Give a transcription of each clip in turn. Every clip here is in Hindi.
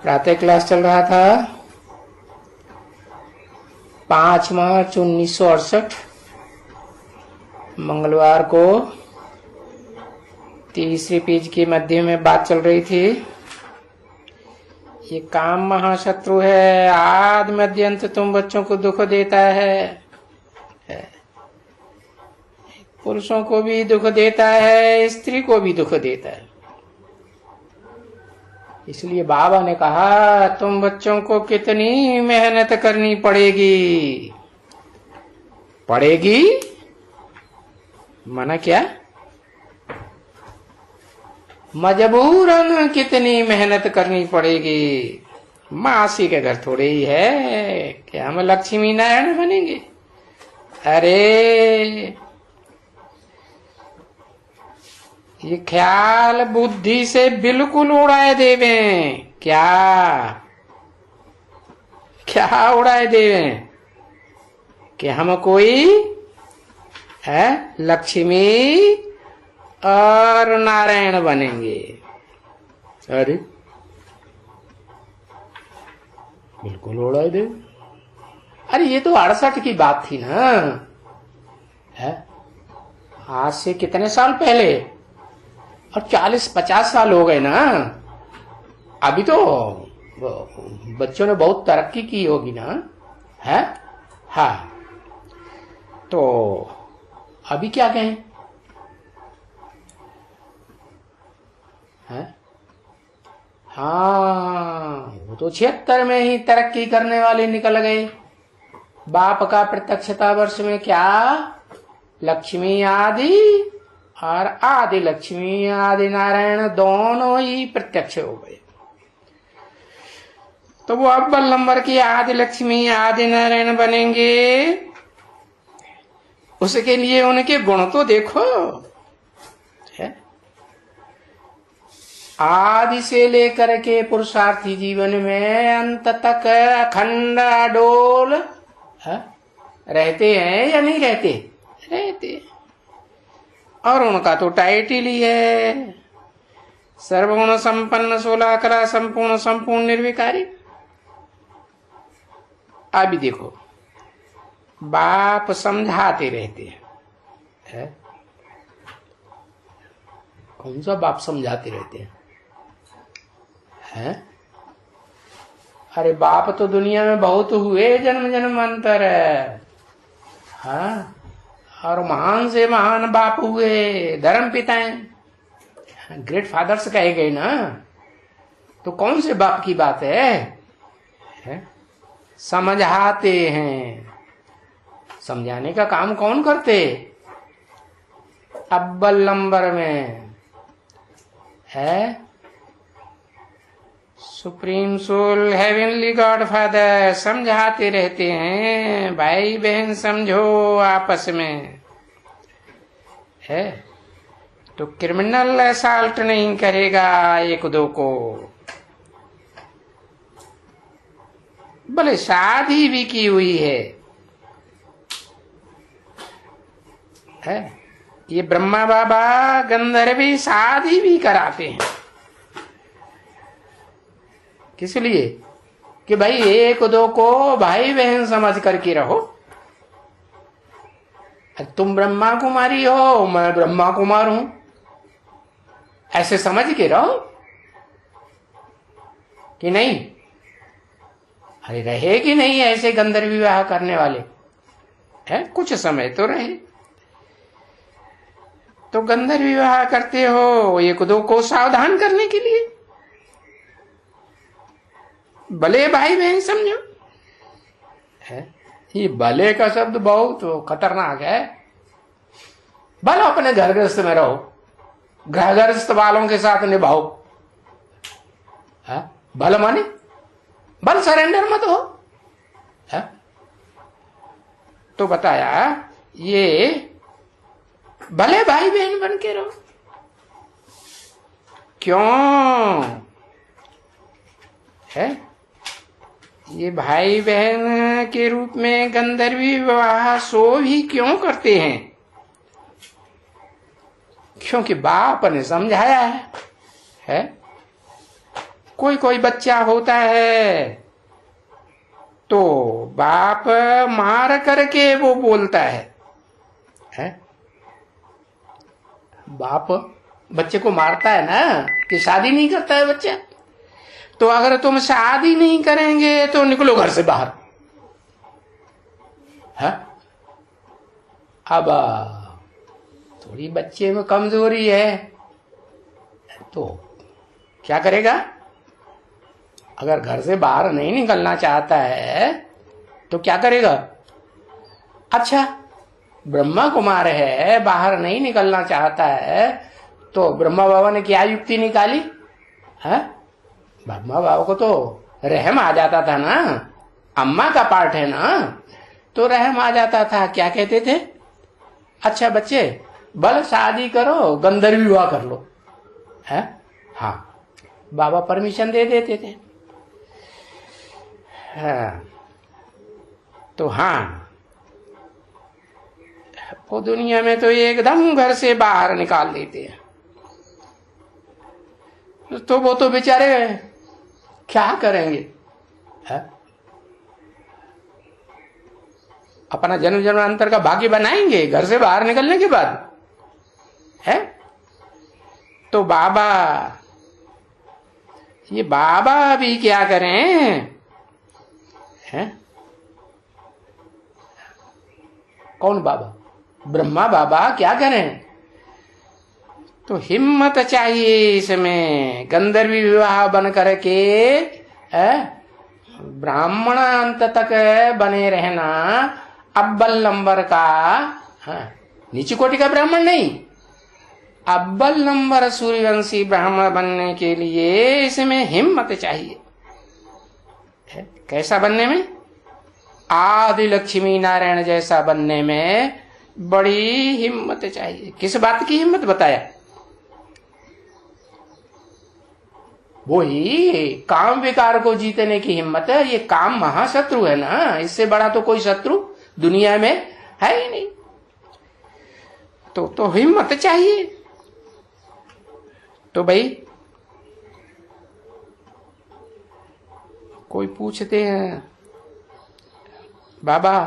प्रातः क्लास चल रहा था 5 मार्च 1968 मंगलवार को। तीसरी पेज के मध्य में बात चल रही थी। ये काम महाशत्रु है, आदि मध्य अंत तुम बच्चों को दुख देता है। पुरुषों को भी दुख देता है, स्त्री को भी दुख देता है। इसलिए बाबा ने कहा तुम बच्चों को कितनी मेहनत करनी पड़ेगी। पड़ेगी माना क्या? मजबूरन कितनी मेहनत करनी पड़ेगी। मासी के घर थोड़े ही है कि हम लक्ष्मी नारायण बनेंगे। अरे ये ख्याल बुद्धि से बिल्कुल उड़ाए देवे। क्या क्या उड़ाए देवे कि हम कोई है लक्ष्मी और नारायण बनेंगे। अरे बिल्कुल उड़ाए दे। अरे ये तो 68 की बात थी ना, है आज से कितने साल पहले, और 40-50 साल हो गए ना। अभी तो बच्चों ने बहुत तरक्की की होगी ना, है? हाँ, तो अभी क्या कहें? है? हाँ, वो तो 76 में ही तरक्की करने वाले निकल गए। बाप का प्रत्यक्षता वर्ष में क्या लक्ष्मी आदि और आदि लक्ष्मी आदि नारायण दोनों ही प्रत्यक्ष हो गए। तो वो अव्वल नंबर की आदि लक्ष्मी आदि नारायण बनेंगे। उसके लिए उनके गुण तो देखो, है? आदि से लेकर के पुरुषार्थी जीवन में अंत तक अखंड अडोल रहते हैं या नहीं रहते? रहते। और उनका तो टाइटल ही है सर्वगुण संपन्न 16 कला संपूर्ण संपूर्ण निर्विकारी। अभी देखो बाप समझाते रहते हैं। कौन सा बाप समझाते रहते हैं? अरे बाप तो दुनिया में बहुत हुए, जन्म जन्मांतर है। हाँ, और महान से महान बाप हुए, धर्म पिताएं, ग्रेट फादर्स कहे गए ना। तो कौन से बाप की बात है? समझाते हैं। समझाने का काम कौन करते? अव्वल नंबर में है supreme soul heavenly God father. समझाते रहते हैं भाई बहन समझो आपस में, है? तो क्रिमिनल असॉल्ट नहीं करेगा एक दो को, भले शादी भी की हुई है। ये ब्रह्मा बाबा गंधर्वी शादी भी कराते हैं। किस लिए? कि भाई एक दो को भाई बहन समझ करके रहो। तुम ब्रह्मा कुमारी हो, मैं ब्रह्मा कुमार हूं, ऐसे समझ के रहो कि नहीं? अरे रहे कि नहीं ऐसे गंधर्व विवाह करने वाले? है कुछ समय तो रहे। तो गंधर्व विवाह करते हो एक दो को सावधान करने के लिए, भले भाई बहन समझो। है ये भले का शब्द बहुत खतरनाक है। भले अपने घर गृहस्थ में रहो, घर गृहस्थ वालों के साथ निभाओ। भले माने भले सरेंडर मत हो। है? तो बताया ये भले भाई बहन बन के रहो। क्यों है? ये भाई बहन के रूप में गंधर्वी विवाह सो भी क्यों करते हैं? क्योंकि बाप ने समझाया है? कोई कोई बच्चा होता है तो बाप मार करके वो बोलता है? बाप बच्चे को मारता है ना कि शादी नहीं करता है बच्चा। तो अगर तुम शादी नहीं करेंगे तो निकलो घर से बाहर है। अब थोड़ी बच्चे में कमजोरी है तो क्या करेगा? अगर घर से बाहर नहीं निकलना चाहता है तो क्या करेगा? अच्छा, ब्रह्मा कुमार है, बाहर नहीं निकलना चाहता है, तो ब्रह्मा बाबा ने क्या युक्ति निकाली है? ब्रह्मा बाबा को तो रहम आ जाता था ना, अम्मा का पार्ट है ना, तो रहम आ जाता था। क्या कहते थे? अच्छा बच्चे, बल शादी करो, गंधर्व विवाह कर लो है। हाँ, बाबा परमिशन दे देते थे। हाँ, तो हाँ, वो दुनिया में तो एकदम घर से बाहर निकाल देते हैं। तो वो तो बेचारे क्या करेंगे है? अपना जन्म जन्मांतर का भाग्य बनाएंगे घर से बाहर निकलने के बाद है। तो बाबा, ये बाबा भी क्या करें है? कौन बाबा? ब्रह्मा बाबा क्या करें? तो हिम्मत चाहिए इसमें, गंधर्वी विवाह बन करके ब्राह्मण अंत तक बने रहना। अव्वल नंबर का, नीची कोटि का ब्राह्मण नहीं, अव्वल नंबर सूर्यवंशी ब्राह्मण बनने के लिए इसमें हिम्मत चाहिए। कैसा बनने में? आदि लक्ष्मी नारायण जैसा बनने में बड़ी हिम्मत चाहिए। किस बात की हिम्मत बताया? वो ही काम विकार को जीतने की हिम्मत है। ये काम महाशत्रु है ना, इससे बड़ा तो कोई शत्रु दुनिया में है ही नहीं। तो हिम्मत चाहिए। तो भाई कोई पूछते हैं, बाबा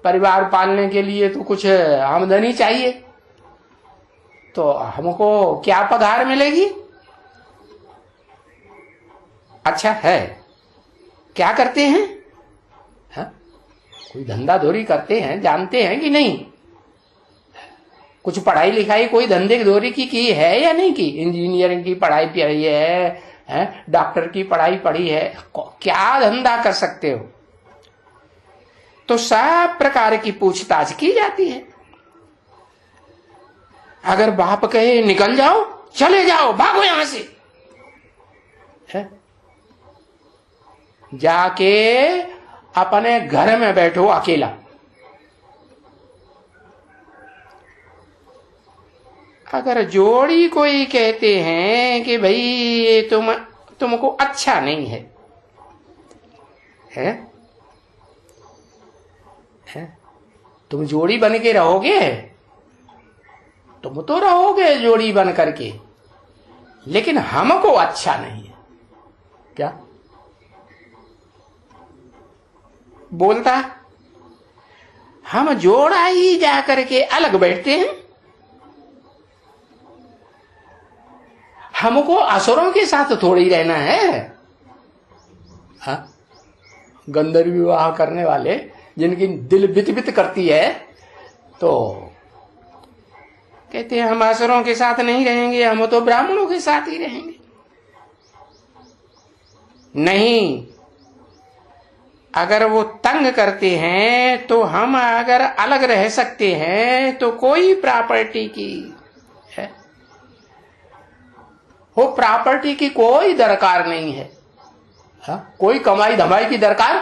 परिवार पालने के लिए तो कुछ आमदनी चाहिए, तो हमको क्या पगार मिलेगी? अच्छा है, क्या करते हैं? हा? कोई धंधा धोरी करते हैं, जानते हैं कि नहीं? कुछ पढ़ाई लिखाई कोई धंधे धोरी की है या नहीं की? इंजीनियरिंग की पढ़ाई पढ़ी है, डॉक्टर की पढ़ाई पढ़ी है, क्या धंधा कर सकते हो? तो सब प्रकार की पूछताछ की जाती है। अगर बाप कहे निकल जाओ, चले जाओ, भागो यहां से है? जाके अपने घर में बैठो अकेला। अगर जोड़ी कोई कहते हैं कि भाई ये तुमको अच्छा नहीं है, तुम जोड़ी बन के रहोगे, तुम तो रहोगे जोड़ी बन करके, लेकिन हमको अच्छा नहीं है, क्या बोलता? हम जोड़ा ही जा करके अलग बैठते हैं। हमको असुरों के साथ थोड़ी रहना है। हाँ? गंधर्व विवाह करने वाले जिनकी दिल बित बित करती है, तो कहते हैं हम असुरों के साथ नहीं रहेंगे, हम तो ब्राह्मणों के साथ ही रहेंगे। नहीं, अगर वो तंग करते हैं तो हम अगर अलग रह सकते हैं तो कोई प्रॉपर्टी की है, वो प्रॉपर्टी की कोई दरकार नहीं है। हाँ? कोई कमाई धमाई की दरकार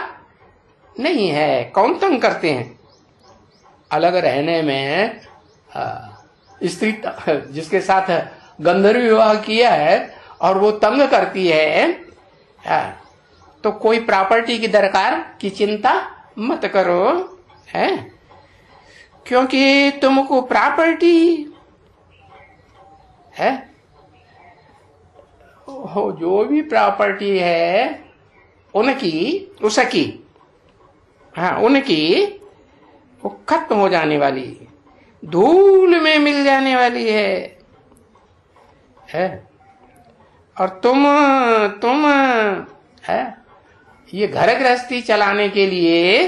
नहीं है। कौन तंग करते हैं? अलग रहने में स्त्री जिसके साथ गंधर्व विवाह किया है और वो तंग करती है, तो कोई प्रॉपर्टी की दरकार की चिंता मत करो है, क्योंकि तुमको प्रॉपर्टी है जो भी प्रॉपर्टी है उनकी, उसकी, हाँ उनकी, वो खत्म हो जाने वाली, धूल में मिल जाने वाली है? और तुम है ये घर गृहस्थी चलाने के लिए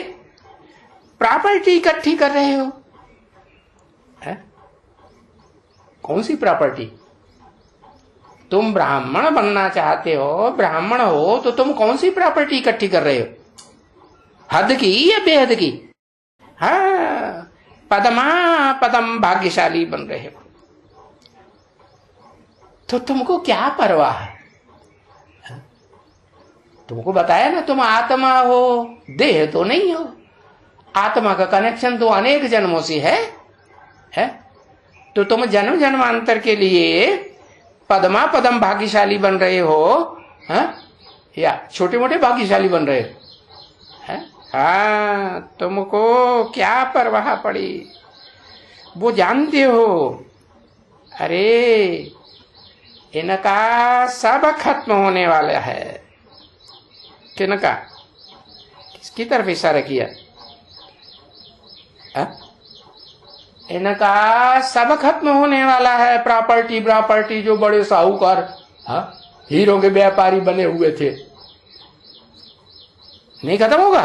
प्रॉपर्टी इकट्ठी कर रहे हो, है? कौन सी प्रॉपर्टी? तुम ब्राह्मण बनना चाहते हो, ब्राह्मण हो तो तुम कौन सी प्रॉपर्टी इकट्ठी कर रहे हो? हद की या बेहद की? हाँ, पदमा पदम भाग्यशाली बन रहे हो। तो तुमको क्या परवाह है? तुमको बताया ना, तुम आत्मा हो, देह तो नहीं हो। आत्मा का कनेक्शन तो अनेक जन्मों से है? तो तुम जन्म जन्मांतर के लिए पदमा पदम भाग्यशाली बन रहे हो, है? या छोटे मोटे भाग्यशाली बन रहे हो, है? हाँ, तुमको क्या परवाह पड़ी? वो जानते हो, अरे इनका सब खत्म होने वाला है। किनका? किसकी तरफ इशारा किया? इनका सब खत्म होने वाला है। प्रॉपर्टी जो बड़े साहूकार, हीरो के व्यापारी बने हुए थे, नहीं खत्म होगा?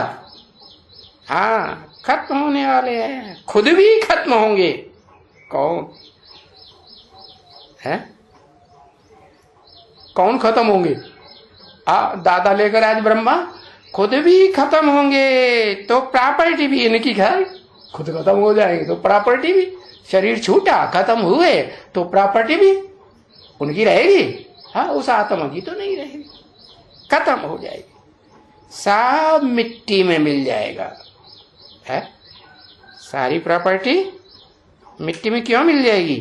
हाँ, खत्म होने वाले हैं, खुद भी खत्म होंगे। कौन है? कौन खत्म होंगे? दादा लेकर आज ब्रह्मा खुद भी खत्म होंगे, तो प्रॉपर्टी भी इनकी घर खुद खत्म हो जाएगी, तो प्रॉपर्टी भी, शरीर छूटा खत्म हुए तो प्रॉपर्टी भी उनकी रहेगी। हाँ, उस आत्मा की तो नहीं रहेगी, खत्म हो जाएगी, सब मिट्टी में मिल जाएगा। है? सारी प्रॉपर्टी मिट्टी में क्यों मिल जाएगी?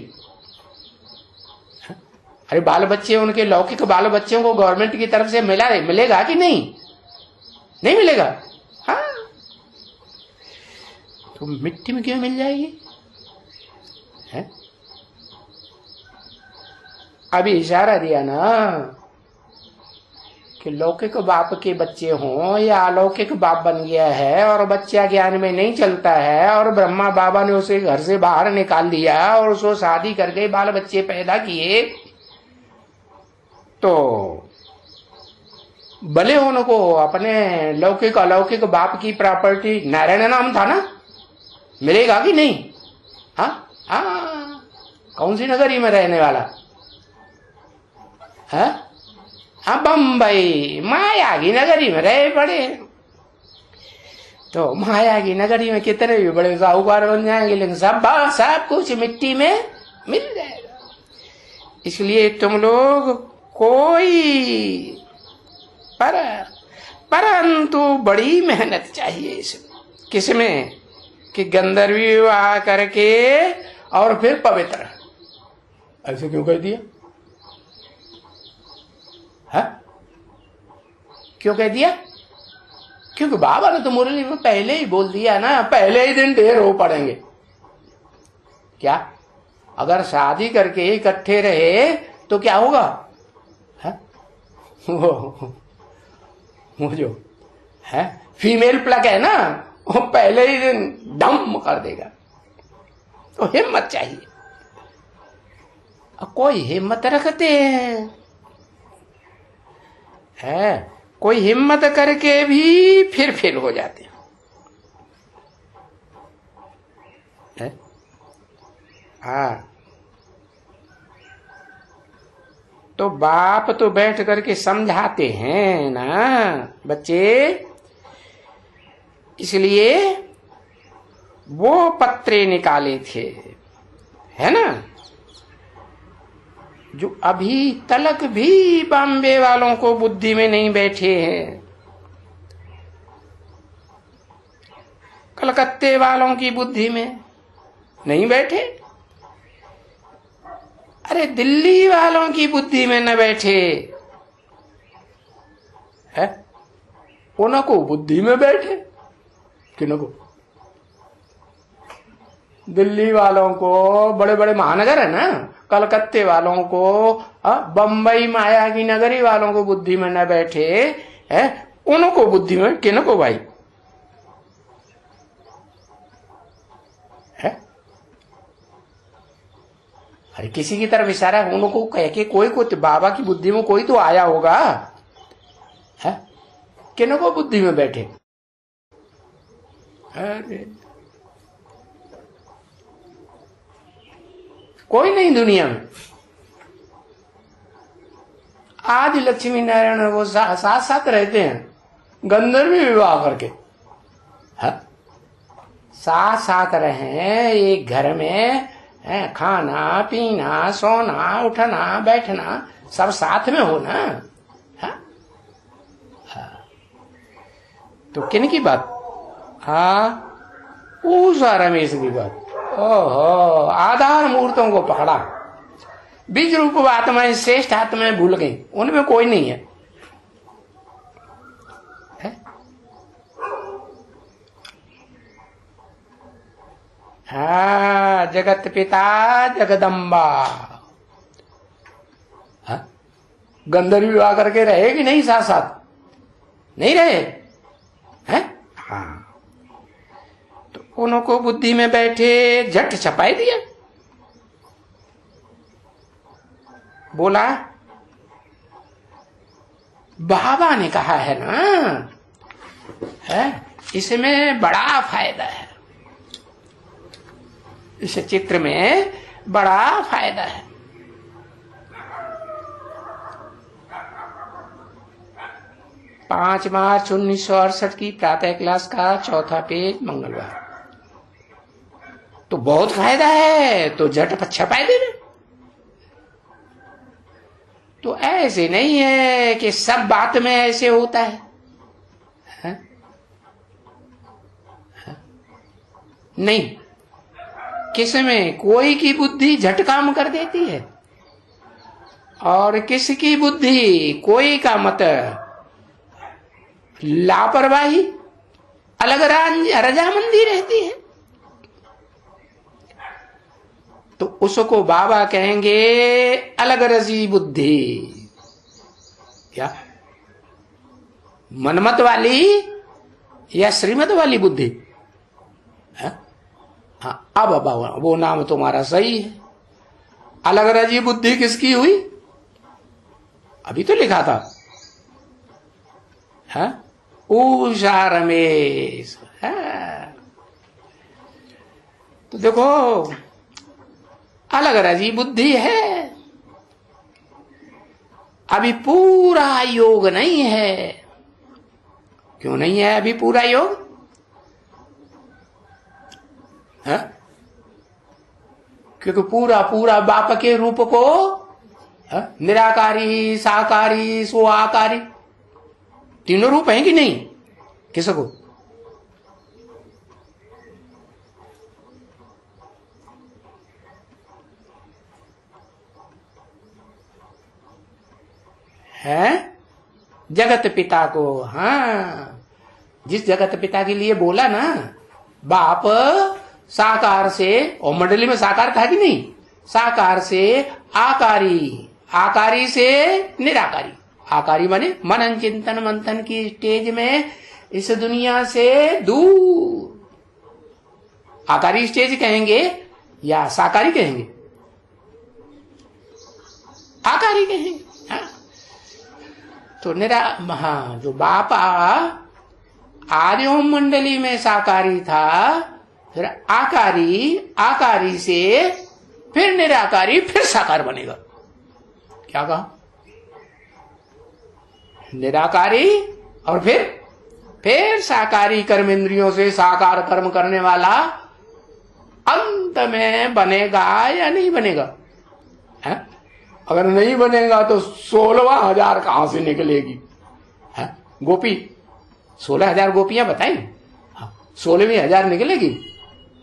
अरे बाल बच्चे, उनके लौकिक बाल बच्चों को गवर्नमेंट की तरफ से मिलेगा कि नहीं? नहीं मिलेगा। हाँ, तो मिट्टी में क्यों मिल जाएगी? है? अभी इशारा दिया ना कि लौकिक बाप के बच्चे हों या अलौकिक बाप बन गया है और बच्चा ज्ञान में नहीं चलता है और ब्रह्मा बाबा ने उसे घर से बाहर निकाल दिया और उसको शादी करके बाल बच्चे पैदा किए, तो भले उनको अपने लौकिक अलौकिक बाप की प्रॉपर्टी, नारायण नाम था ना, मिलेगा कि नहीं? हाँ, कौन सी नगरी में रहने वाला है? हाँ, बम्बई माया की नगरी में रहे पड़े, तो माया की नगरी में कितने भी बड़े साहूकार बन जाएंगे, लेकिन सब कुछ मिट्टी में मिल जाएगा। इसलिए तुम लोग कोई परंतु बड़ी मेहनत चाहिए इसमें। किसमें? कि गंधर्वी विवाह करके और फिर पवित्र। ऐसे क्यों कह दिया? है? क्यों कह दिया? क्योंकि बाबा ने तो मुरली में पहले ही बोल दिया ना, पहले ही दिन ढेर हो पड़ेंगे। क्या? अगर शादी करके इकट्ठे रहे तो क्या होगा? है? वो जो है फीमेल प्लग है ना, वो पहले ही दिन डम कर देगा। तो हिम्मत चाहिए। कोई हिम्मत रखते हैं, है? कोई हिम्मत करके भी फिर फेल हो जाते हैं। हाँ, तो बाप तो बैठ करके समझाते हैं ना बच्चे, इसलिए वो पत्रे निकाले थे, है ना, जो अभी तलक भी बॉम्बे वालों को बुद्धि में नहीं बैठे हैं, कलकत्ते वालों की बुद्धि में नहीं बैठे, अरे दिल्ली वालों की बुद्धि में न बैठे है, उनको बुद्धि में बैठे। किनको? दिल्ली वालों को, बड़े बड़े महानगर है ना, कलकत्ते वालों को, बम्बई माया की नगरी वालों को बुद्धि में न बैठे है, उनको बुद्धि में किनको भाई है? अरे किसी की तरफ इशारा उनको कह के कोई बाबा की बुद्धि में कोई तो आया होगा है, किनको बुद्धि में बैठे। अरे कोई नहीं दुनिया में। आज लक्ष्मी नारायण वो साथ साथ रहते हैं, गंधर्व विवाह करके है? साथ साथ रहे एक घर में है, खाना पीना सोना उठना बैठना सब साथ में हो ना है? तो किन की बात? उषा रमेश की बात। ओहो, आधार मूर्तों को पकड़ा, बीज रूप आत्माएं श्रेष्ठ आत्माएं भूल गई, उनमें कोई नहीं है, हाँ जगत पिता जगदम्बा। गंधर्व विवाह करके रहे कि नहीं? साथ साथ नहीं रहे हैं? हाँ, तो उनको बुद्धि में बैठे झट छपाई दिया। बोला बाबा ने कहा है ना है, इसमें बड़ा फायदा है, इस चित्र में बड़ा फायदा है। पांच मार्च 1968 की प्रातः क्लास का चौथा पेज मंगलवार। तो बहुत फायदा है, तो झट छपाई दे दे। तो ऐसे नहीं है कि सब बात में ऐसे होता है, नहीं, किसमें कोई की बुद्धि झट काम कर देती है और किसकी बुद्धि कोई का मत लापरवाही अलग रजामंदी रहती है। तो उसको बाबा कहेंगे अलग रजी बुद्धि। क्या मनमत वाली या श्रीमत वाली बुद्धि है? हाँ, अब वो नाम तुम्हारा सही है। अलग रजी बुद्धि किसकी हुई? अभी तो लिखा था है? उषा रमेश है। तो देखो अलग रजी बुद्धि है, अभी पूरा योग नहीं है। क्यों नहीं है अभी पूरा योग? है? क्योंकि पूरा बाप के रूप को है? निराकारी साकारी स्वाकारी तीनों रूप हैं कि नहीं? किसको? है जगत पिता को। हाँ, जिस जगत पिता के लिए बोला ना, बाप साकार से, और मंडली में साकार था कि नहीं? साकार से आकारी, आकारी से निराकारी। आकारी माने मनन चिंतन मंथन की स्टेज में इस दुनिया से दूर। आकारी स्टेज कहेंगे या साकारी कहेंगे? आकारी कहेंगे। हाँ? तो हाँ, जो बाप आर्योम मंडली में साकारी था, फिर आकारी, आकारी से फिर निराकारी, फिर साकार बनेगा। क्या कहा? निराकारी और फिर साकारी कर्म इंद्रियों से साकार कर्म करने वाला अंत में बनेगा या नहीं बनेगा? है? अगर नहीं बनेगा तो 16,000 कहां से निकलेगी? है? गोपी 16,000 गोपियां बताई, 16,000 निकलेगी।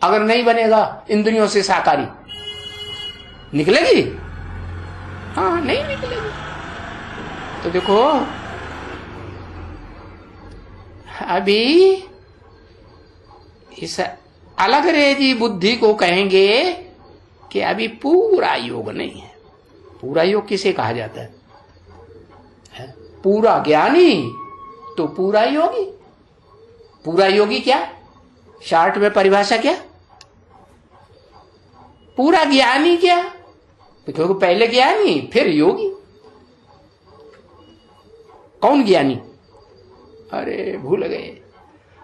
अगर नहीं बनेगा इंद्रियों से साकारी, निकलेगी? हाँ, नहीं निकलेगी। तो देखो अभी इस अलग रेजी बुद्धि को कहेंगे कि अभी पूरा योग नहीं है। पूरा योग किसे कहा जाता है? पूरा ज्ञानी तो पूरा योगी। पूरा योगी क्या? शार्ट में परिभाषा क्या? पूरा ज्ञानी क्या? क्योंकि पहले ज्ञानी फिर योगी। कौन ज्ञानी? अरे भूल गए।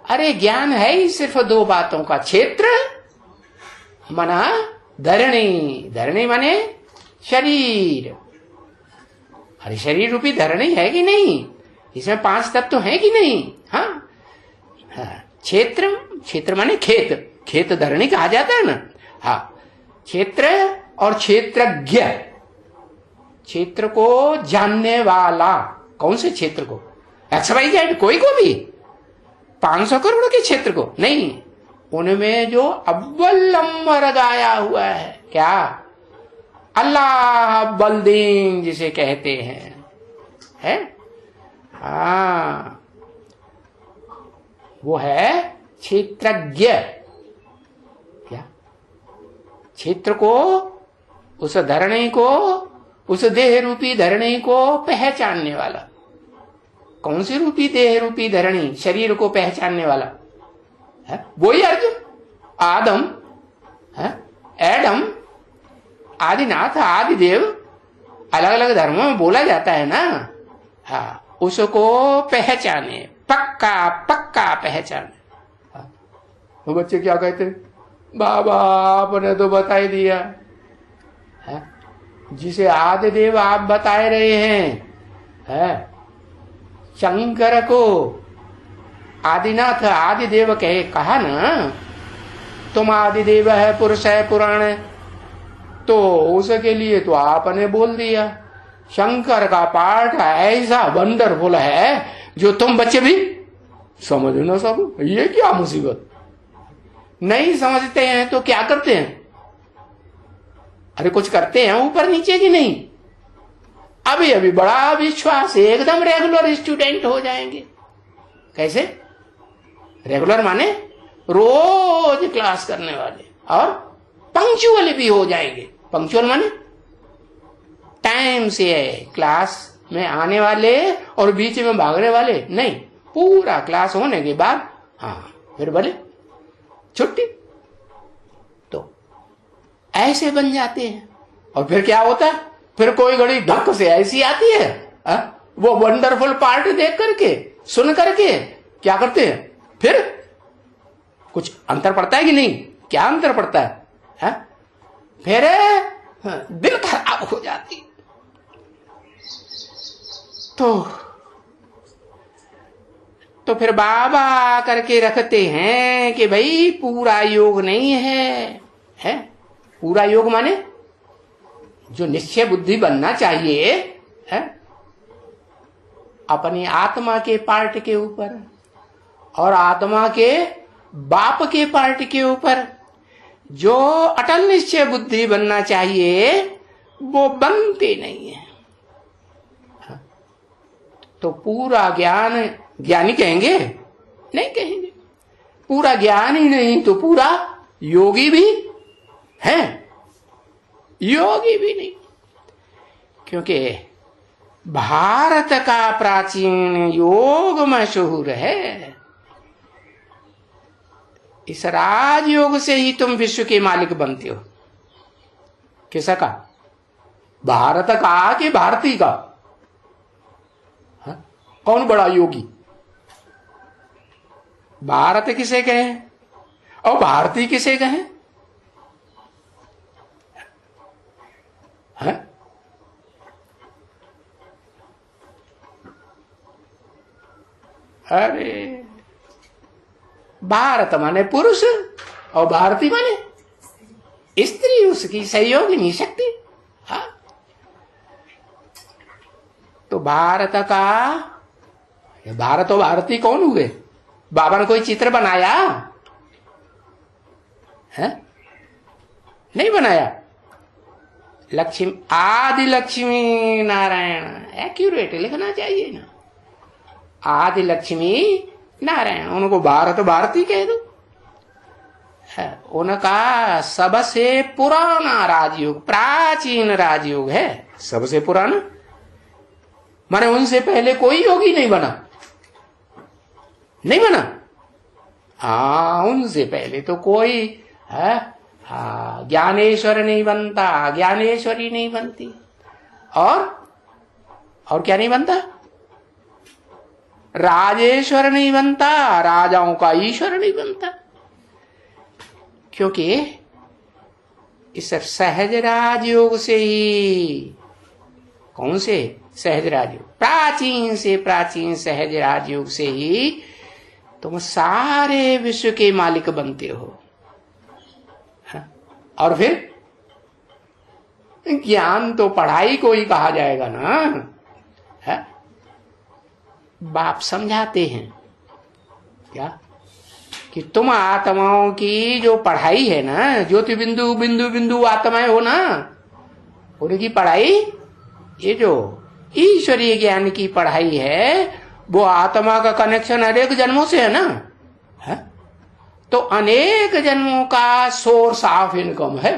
अरे ज्ञान है ही सिर्फ दो बातों का, क्षेत्र मना धरणी। धरणी माने शरीर। अरे शरीर रूपी धरणी है कि नहीं? इसमें 5 तत्व तो है कि नहीं? हाँ, क्षेत्र, क्षेत्र माने खेत। खेत धरणी कहा जाता है ना। हाँ, क्षेत्र और क्षेत्रज्ञ, क्षेत्र को जानने वाला। कौन से क्षेत्र को? XYZ कोई को भी? 500 करोड़ के क्षेत्र को नहीं, उनमें जो अव्वल नंबर गाया हुआ है, क्या? अल्लाह बल्दीन जिसे कहते हैं, है? हाँ, वो है क्षेत्रज्ञ। क्या? क्षेत्र को, उस धरणी को, उस देह रूपी धरणी को पहचानने वाला। कौन सी रूपी देह रूपी धरणी? शरीर को पहचानने वाला है वही अर्जुन। आदम है, एडम, आदिनाथ, आदिदेव, अलग अलग धर्मों में बोला जाता है ना। हाँ, उसको पहचाने, पक्का पक्का पहचाने। हाँ, वो बच्चे क्या कहते? बाबा आपने तो बता ही दिया है। जिसे आदिदेव आप बताए रहे हैं, है शंकर को आदिनाथ आदिदेव कहा ना, तुम आदिदेव है, पुरुष है, पुराण है, तो उसके लिए तो आपने बोल दिया। शंकर का पाठ ऐसा वंडरफुल है जो तुम बच्चे भी समझ ना सको। ये क्या मुसीबत? नहीं समझते हैं तो क्या करते हैं? अरे कुछ करते हैं ऊपर नीचे की नहीं। अभी अभी बड़ा विश्वास, एकदम रेगुलर स्टूडेंट हो जाएंगे। कैसे रेगुलर? माने रोज क्लास करने वाले, और पंक्चुअल भी हो जाएंगे। पंक्चुअल माने टाइम से क्लास में आने वाले और बीच में भागने वाले नहीं। पूरा क्लास होने के बाद हाँ फिर बोले छुट्टी। तो ऐसे बन जाते हैं। और फिर क्या होता है? फिर कोई घड़ी धक से ऐसी आती है, वो वंडरफुल पार्ट देख करके, सुन करके क्या करते हैं? फिर कुछ अंतर पड़ता है कि नहीं? क्या अंतर पड़ता है? फिर दिल खराब हो जाती। तो फिर बाबा करके रखते हैं कि भाई पूरा योग नहीं है। पूरा योग माने जो निश्चय बुद्धि बनना चाहिए है अपनी आत्मा के पार्ट के ऊपर और आत्मा के बाप के पार्ट के ऊपर, जो अटल निश्चय बुद्धि बनना चाहिए वो बनती नहीं है। तो पूरा ज्ञान ज्ञानी कहेंगे? नहीं कहेंगे। पूरा ज्ञान ही नहीं तो पूरा योगी भी है? योगी भी नहीं। क्योंकि भारत का प्राचीन योग मशहूर है। इस राजयोग से ही तुम विश्व के मालिक बनते हो। किसका? भारत का कि भारती का? कौन बड़ा योगी? भारत किसे कहें और भारती किसे कहें? अरे भारत माने पुरुष और भारती माने स्त्री, उसकी सहयोगिनी शक्ति। हाँ, तो भारत का, भारत और भारती कौन हुए? बाबा ने कोई चित्र बनाया है? नहीं बनाया। लक्ष्मी, आदि लक्ष्मी नारायण, एक्यूरेट लिखना चाहिए ना। आदि लक्ष्मी नारायण, उनको भारत भारती कह दो उनका सबसे पुराना राजयोग, प्राचीन राजयोग है, सबसे पुराना। माने उनसे पहले कोई योगी नहीं बना, नहीं बना। उनसे पहले तो कोई है, ज्ञानेश्वर नहीं बनता, ज्ञानेश्वरी नहीं बनती, और क्या नहीं बनता? राजेश्वर नहीं बनता, राजाओं का ईश्वर नहीं बनता। क्योंकि इस सहज राजयोग से ही, कौन से सहज राजयोग? प्राचीन से प्राचीन सहज राजयोग से ही तुम सारे विश्व के मालिक बनते हो। और फिर ज्ञान तो पढ़ाई को ही कहा जाएगा ना, है? बाप समझाते हैं क्या कि तुम आत्माओं की जो पढ़ाई है ना, ज्योति बिंदु बिंदु बिंदु आत्माएं हो ना, उनकी पढ़ाई, ये जो ईश्वरीय ज्ञान की पढ़ाई है, वो आत्मा का कनेक्शन अनेक जन्मों से है ना, है? तो अनेक जन्मों का सोर्स ऑफ इनकम है।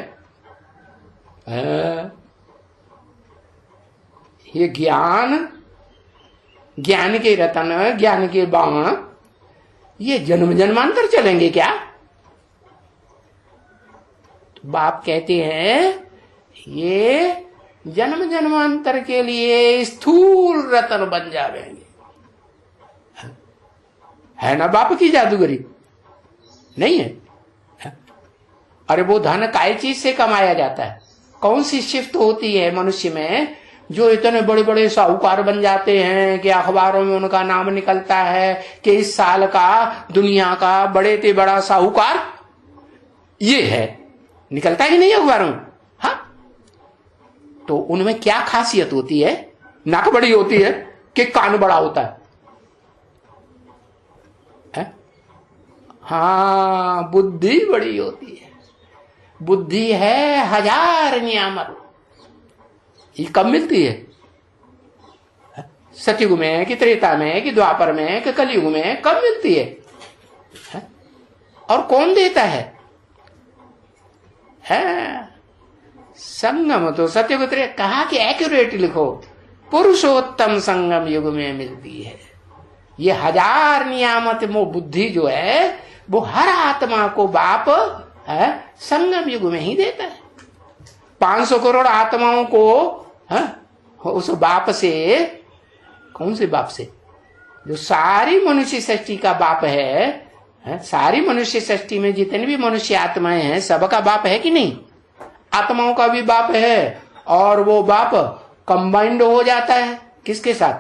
ये ज्ञान, ज्ञान के रतन, ज्ञान के बाण, ये जन्म जन्मांतर चलेंगे क्या? तो बाप कहते हैं ये जन्म जन्मांतर के लिए स्थूल रतन बन जाएंगे। है ना बाप की जादूगरी? नहीं है? अरे वो धन काय चीज से कमाया जाता है? कौन सी शिफ्ट होती है मनुष्य में जो इतने बड़े बड़े साहूकार बन जाते हैं कि अखबारों में उनका नाम निकलता है कि इस साल का दुनिया का बड़े से बड़ा साहूकार ये है? निकलता ही नहीं अखबारों में। हाँ, तो उनमें क्या खासियत होती है? नाक बड़ी होती है कि कान बड़ा होता है? हाँ, बुद्धि बड़ी होती है। बुद्धि है 1000 नियामत। ये कब मिलती है? सतयुग में कि त्रेता में कि द्वापर में कि कलयुग में कब मिलती है? और कौन देता है? संगम तो सतयुग त्रेता कहा कि एक्यूरेट लिखो, पुरुषोत्तम संगम युग में मिलती है। ये 1000 नियामत वो बुद्धि जो है वो हर आत्मा को बाप संगम युग में ही देता है। 500 करोड़ आत्माओं को उस बाप से, कौन से बाप से? जो सारी मनुष्य सृष्टि का बाप है, सारी मनुष्य सृष्टि में जितने भी मनुष्य आत्माएं हैं सबका बाप है कि नहीं? आत्माओं का भी बाप है। और वो बाप कंबाइंड हो जाता है किसके साथ?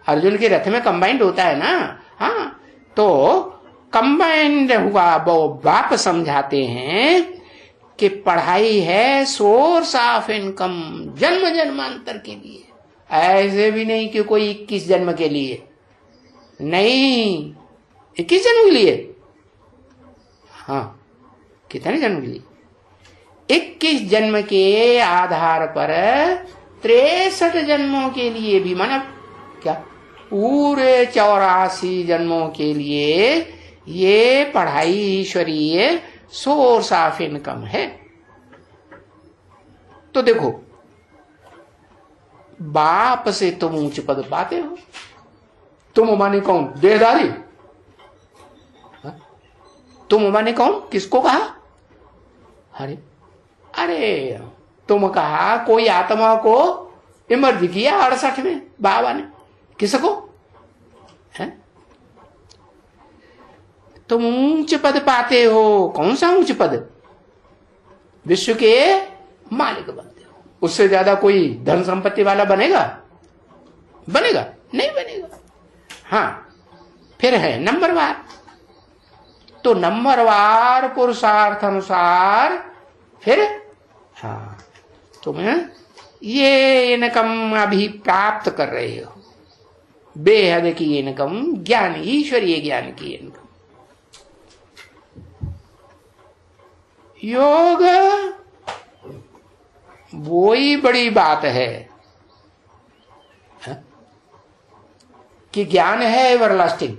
अर्जुन के रथ में कंबाइंड होता है ना। तो कंबाइंड हुआ वो बाप समझाते हैं कि पढ़ाई है सोर्स ऑफ इनकम जन्म जन्मांतर के लिए। ऐसे भी नहीं कि कोई 21 जन्म के लिए, नहीं, 21 जन्म के लिए। कितने जन्म के लिए? 21 जन्म के आधार पर 63 जन्मों के लिए भी, माना क्या पूरे 84 जन्मों के लिए ये पढ़ाई ईश्वरीय सोर्स ऑफ इनकम है। तो देखो, बाप से तुम ऊंच पद पाते हो। तुम माने कौन? देहधारी। तुम माने कौन? किसको कहा? अरे तुम कहा कोई आत्मा को इमर्ज किया 68 में बाबा ने। किसको? तुम ऊंच पद पाते हो। कौन सा ऊंच पद? विश्व के मालिक बनते हो। उससे ज्यादा कोई धन संपत्ति वाला बनेगा? बनेगा? नहीं बनेगा। फिर है नंबरवार। तो नंबरवार पुरुषार्थ अनुसार फिर तुम ये इनकम अभी प्राप्त कर रहे हो, बेहद की इनकम, ज्ञान, ईश्वरीय ज्ञान की इनकम। योग वो ही बड़ी बात है कि ज्ञान है एवरलास्टिंग।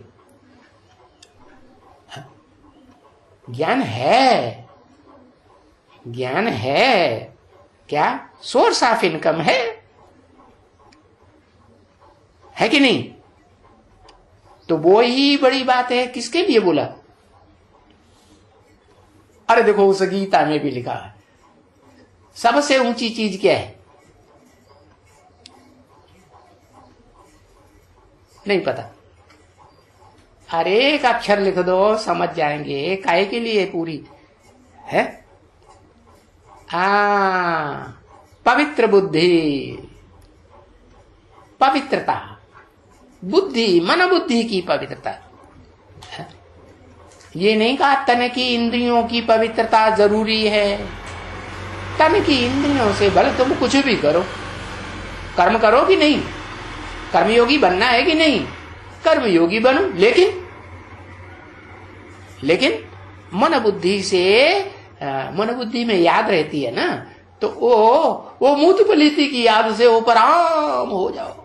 ज्ञान है, ज्ञान है, क्या सोर्स ऑफ इनकम है कि नहीं? तो वो ही बड़ी बात है। किसके लिए बोला? अरे देखो उस गीता में भी लिखा है सबसे ऊंची चीज क्या है? नहीं पता। अरे एक अक्षर लिख दो समझ जाएंगे। काहे के लिए पूरी है? पवित्र बुद्धि, पवित्रता, बुद्धि, मन बुद्धि की पवित्रता है? ये नहीं कहा तन की इंद्रियों की पवित्रता जरूरी है। तन की इंद्रियों से भले तुम कुछ भी करो, कर्म करो कि नहीं, कर्मयोगी बनना है कि नहीं, कर्मयोगी बनो, लेकिन मन बुद्धि से, मन बुद्धि में याद रहती है ना, तो वो मूत पलीती की याद से ऊपर आम हो जाओ।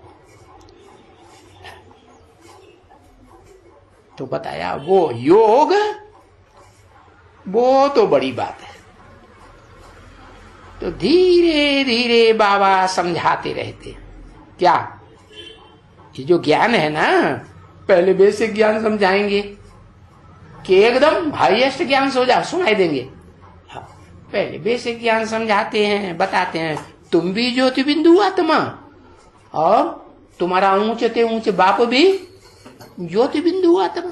तो बताया वो योग, वो तो बड़ी बात है। तो धीरे धीरे बाबा समझाते रहते। क्या? ये जो ज्ञान है ना, पहले बेसिक ज्ञान समझाएंगे कि एकदम हाईएस्ट ज्ञान सुनाई देंगे। पहले बेसिक ज्ञान समझाते हैं, बताते हैं तुम भी ज्योति बिंदु आत्मा, और तुम्हारा ऊंचते ऊंचे बाप भी ज्योति बिंदु आत्मा।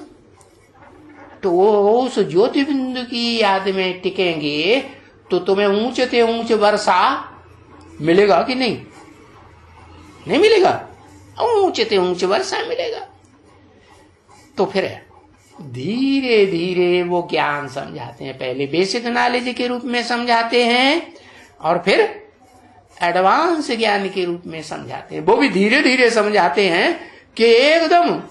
तो उस ज्योति बिंदु की याद में टिकेंगे तो तुम्हें ऊंचते ऊंच वर्षा मिलेगा कि नहीं? नहीं मिलेगा? ऊंचते ऊंच वर्षा मिलेगा। तो फिर धीरे धीरे वो ज्ञान समझाते हैं। पहले बेसिक नॉलेज के रूप में समझाते हैं और फिर एडवांस ज्ञान के रूप में समझाते हैं। वो भी धीरे धीरे समझाते हैं कि एकदम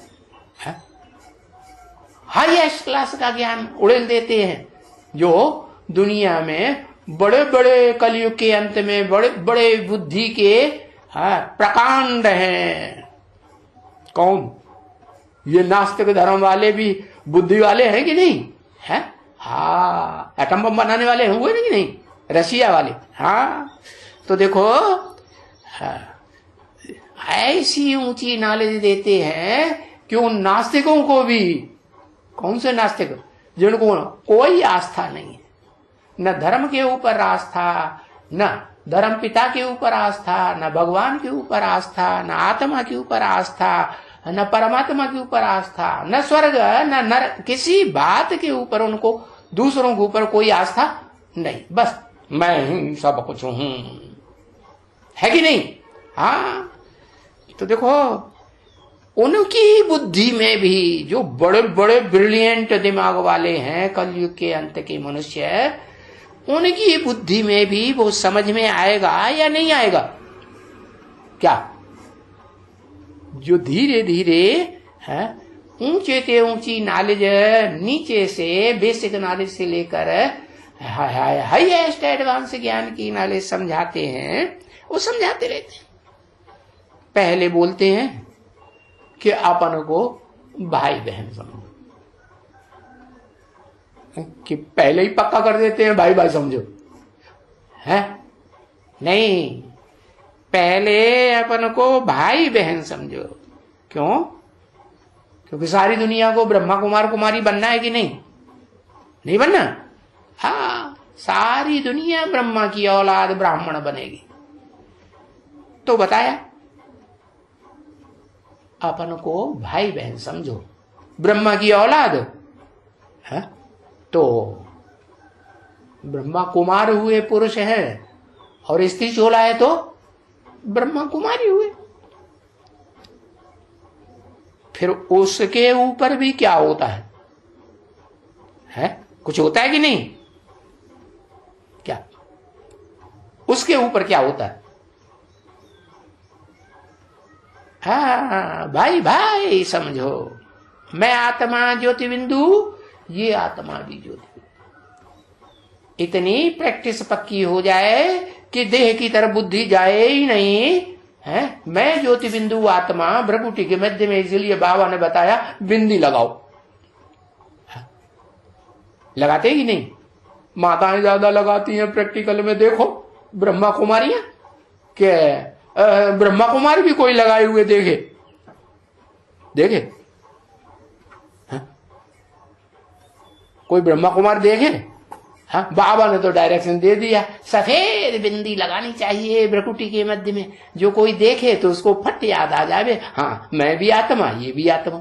हाईएस्ट क्लास का ज्ञान उड़ेल देते हैं, जो दुनिया में बड़े बड़े कलयुग के अंत में बड़े बड़े बुद्धि के प्रकांड हैं। कौन? ये नास्तिक धर्म वाले भी बुद्धि वाले हैं कि नहीं है? हाँ, एटम बम बनाने वाले हुए कि नहीं? रशिया वाले। हाँ, तो देखो ऐसी ऊंची नॉलेज देते हैं कि उन नास्तिकों को भी, कौन से नास्तिक? जिनको कोई आस्था नहीं है, न धर्म के ऊपर आस्था, न धर्म पिता के ऊपर आस्था, न भगवान के ऊपर आस्था, न आत्मा के ऊपर आस्था, न परमात्मा के ऊपर आस्था, न स्वर्ग न नरक, किसी बात के ऊपर उनको, दूसरों के ऊपर कोई आस्था नहीं। बस मैं ही सब कुछ हूं, है कि नहीं? हाँ, तो देखो उनकी बुद्धि में भी, जो बड़े बड़े ब्रिलियंट दिमाग वाले हैं कलयुग के अंत के मनुष्य, उनकी बुद्धि में भी वो समझ में आएगा या नहीं आएगा? क्या? जो धीरे धीरे है ऊंचे से ऊंची नॉलेज, नीचे से बेसिक नॉलेज से लेकर हाईएस्ट एडवांस ज्ञान की नॉलेज समझाते हैं, वो समझाते रहते हैं। पहले बोलते हैं कि अपन को भाई बहन समझो, कि पहले ही पक्का कर देते हैं भाई भाई समझो, है नहीं, पहले अपन को भाई बहन समझो। क्यों? क्योंकि सारी दुनिया को ब्रह्मा कुमार कुमारी बनना है कि नहीं? नहीं बनना? हाँ, सारी दुनिया ब्रह्मा की औलाद ब्राह्मण बनेगी। तो बताया अपन को भाई बहन समझो, ब्रह्मा की औलाद है तो ब्रह्मा कुमार हुए पुरुष है, और स्त्री चोला है तो ब्रह्मा कुमारी हुए। फिर उसके ऊपर भी क्या होता है? कुछ होता है कि नहीं? क्या उसके ऊपर क्या होता है? हाँ, भाई भाई समझो, मैं आत्मा ज्योति बिंदु, ये आत्मा भी ज्योति बिंदु। इतनी प्रैक्टिस पक्की हो जाए कि देह की तरफ बुद्धि जाए ही नहीं है। मैं ज्योति बिंदु आत्मा भ्रकुटी के मध्य में, इसलिए बाबा ने बताया बिंदी लगाओ। लगाते हैं कि नहीं? माताएं ज्यादा लगाती हैं प्रैक्टिकल में। देखो ब्रह्मा कुमारियां, ब्रह्मा कुमारी भी कोई लगाए हुए देखे? कोई ब्रह्मा कुमार देखे? हाँ, बाबा ने तो डायरेक्शन दे दिया, सफेद बिंदी लगानी चाहिए भ्रकुटी के मध्य में, जो कोई देखे तो उसको फट याद आ जावे, हाँ मैं भी आत्मा, ये भी आत्मा।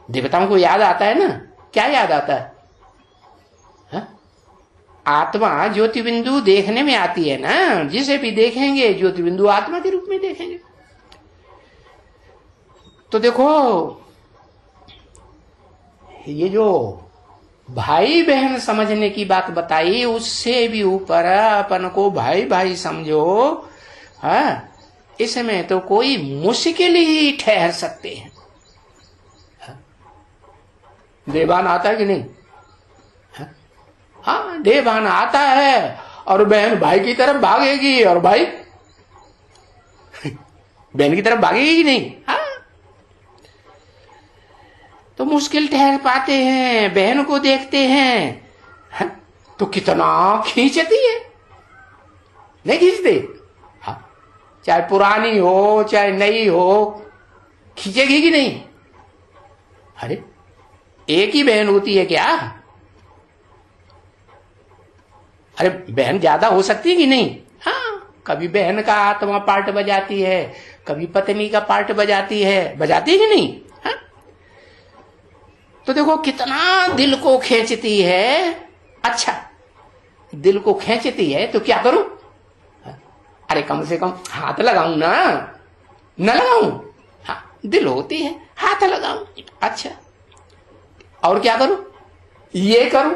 देवताओं को याद आता है ना, क्या याद आता है? हाँ? आत्मा ज्योति बिंदु देखने में आती है ना, जिसे भी देखेंगे ज्योति बिंदु आत्मा के रूप में देखेंगे। तो देखो ये जो भाई बहन समझने की बात बताई, उससे भी ऊपर अपन को भाई भाई समझो। हाँ, इसमें तो कोई मुश्किल ही ठहर सकते हैं। देवान आता है कि नहीं? हाँ, देवान आता है और बहन भाई की तरफ भागेगी और भाई बहन की तरफ भागेगी कि नहीं? हाँ, तो मुश्किल ठहर पाते हैं। बहन को देखते हैं तो कितना खींचती है, नहीं खींचते? हाँ, चाहे पुरानी हो चाहे नई हो, खींचेगी कि नहीं? अरे एक ही बहन होती है क्या? अरे बहन ज्यादा हो सकती है कि नहीं? हाँ, कभी बहन का आत्मा पार्ट बजाती है, कभी पत्नी का पार्ट बजाती है, बजाती है कि नहीं? हाँ? तो देखो कितना दिल को खींचती है। अच्छा, दिल को खींचती है तो क्या करूं? अरे कम से कम हाथ लगाऊं ना, न लगाऊं? हाँ, दिल होती है, हाथ लगाऊं। अच्छा, और क्या करूं? ये करूं,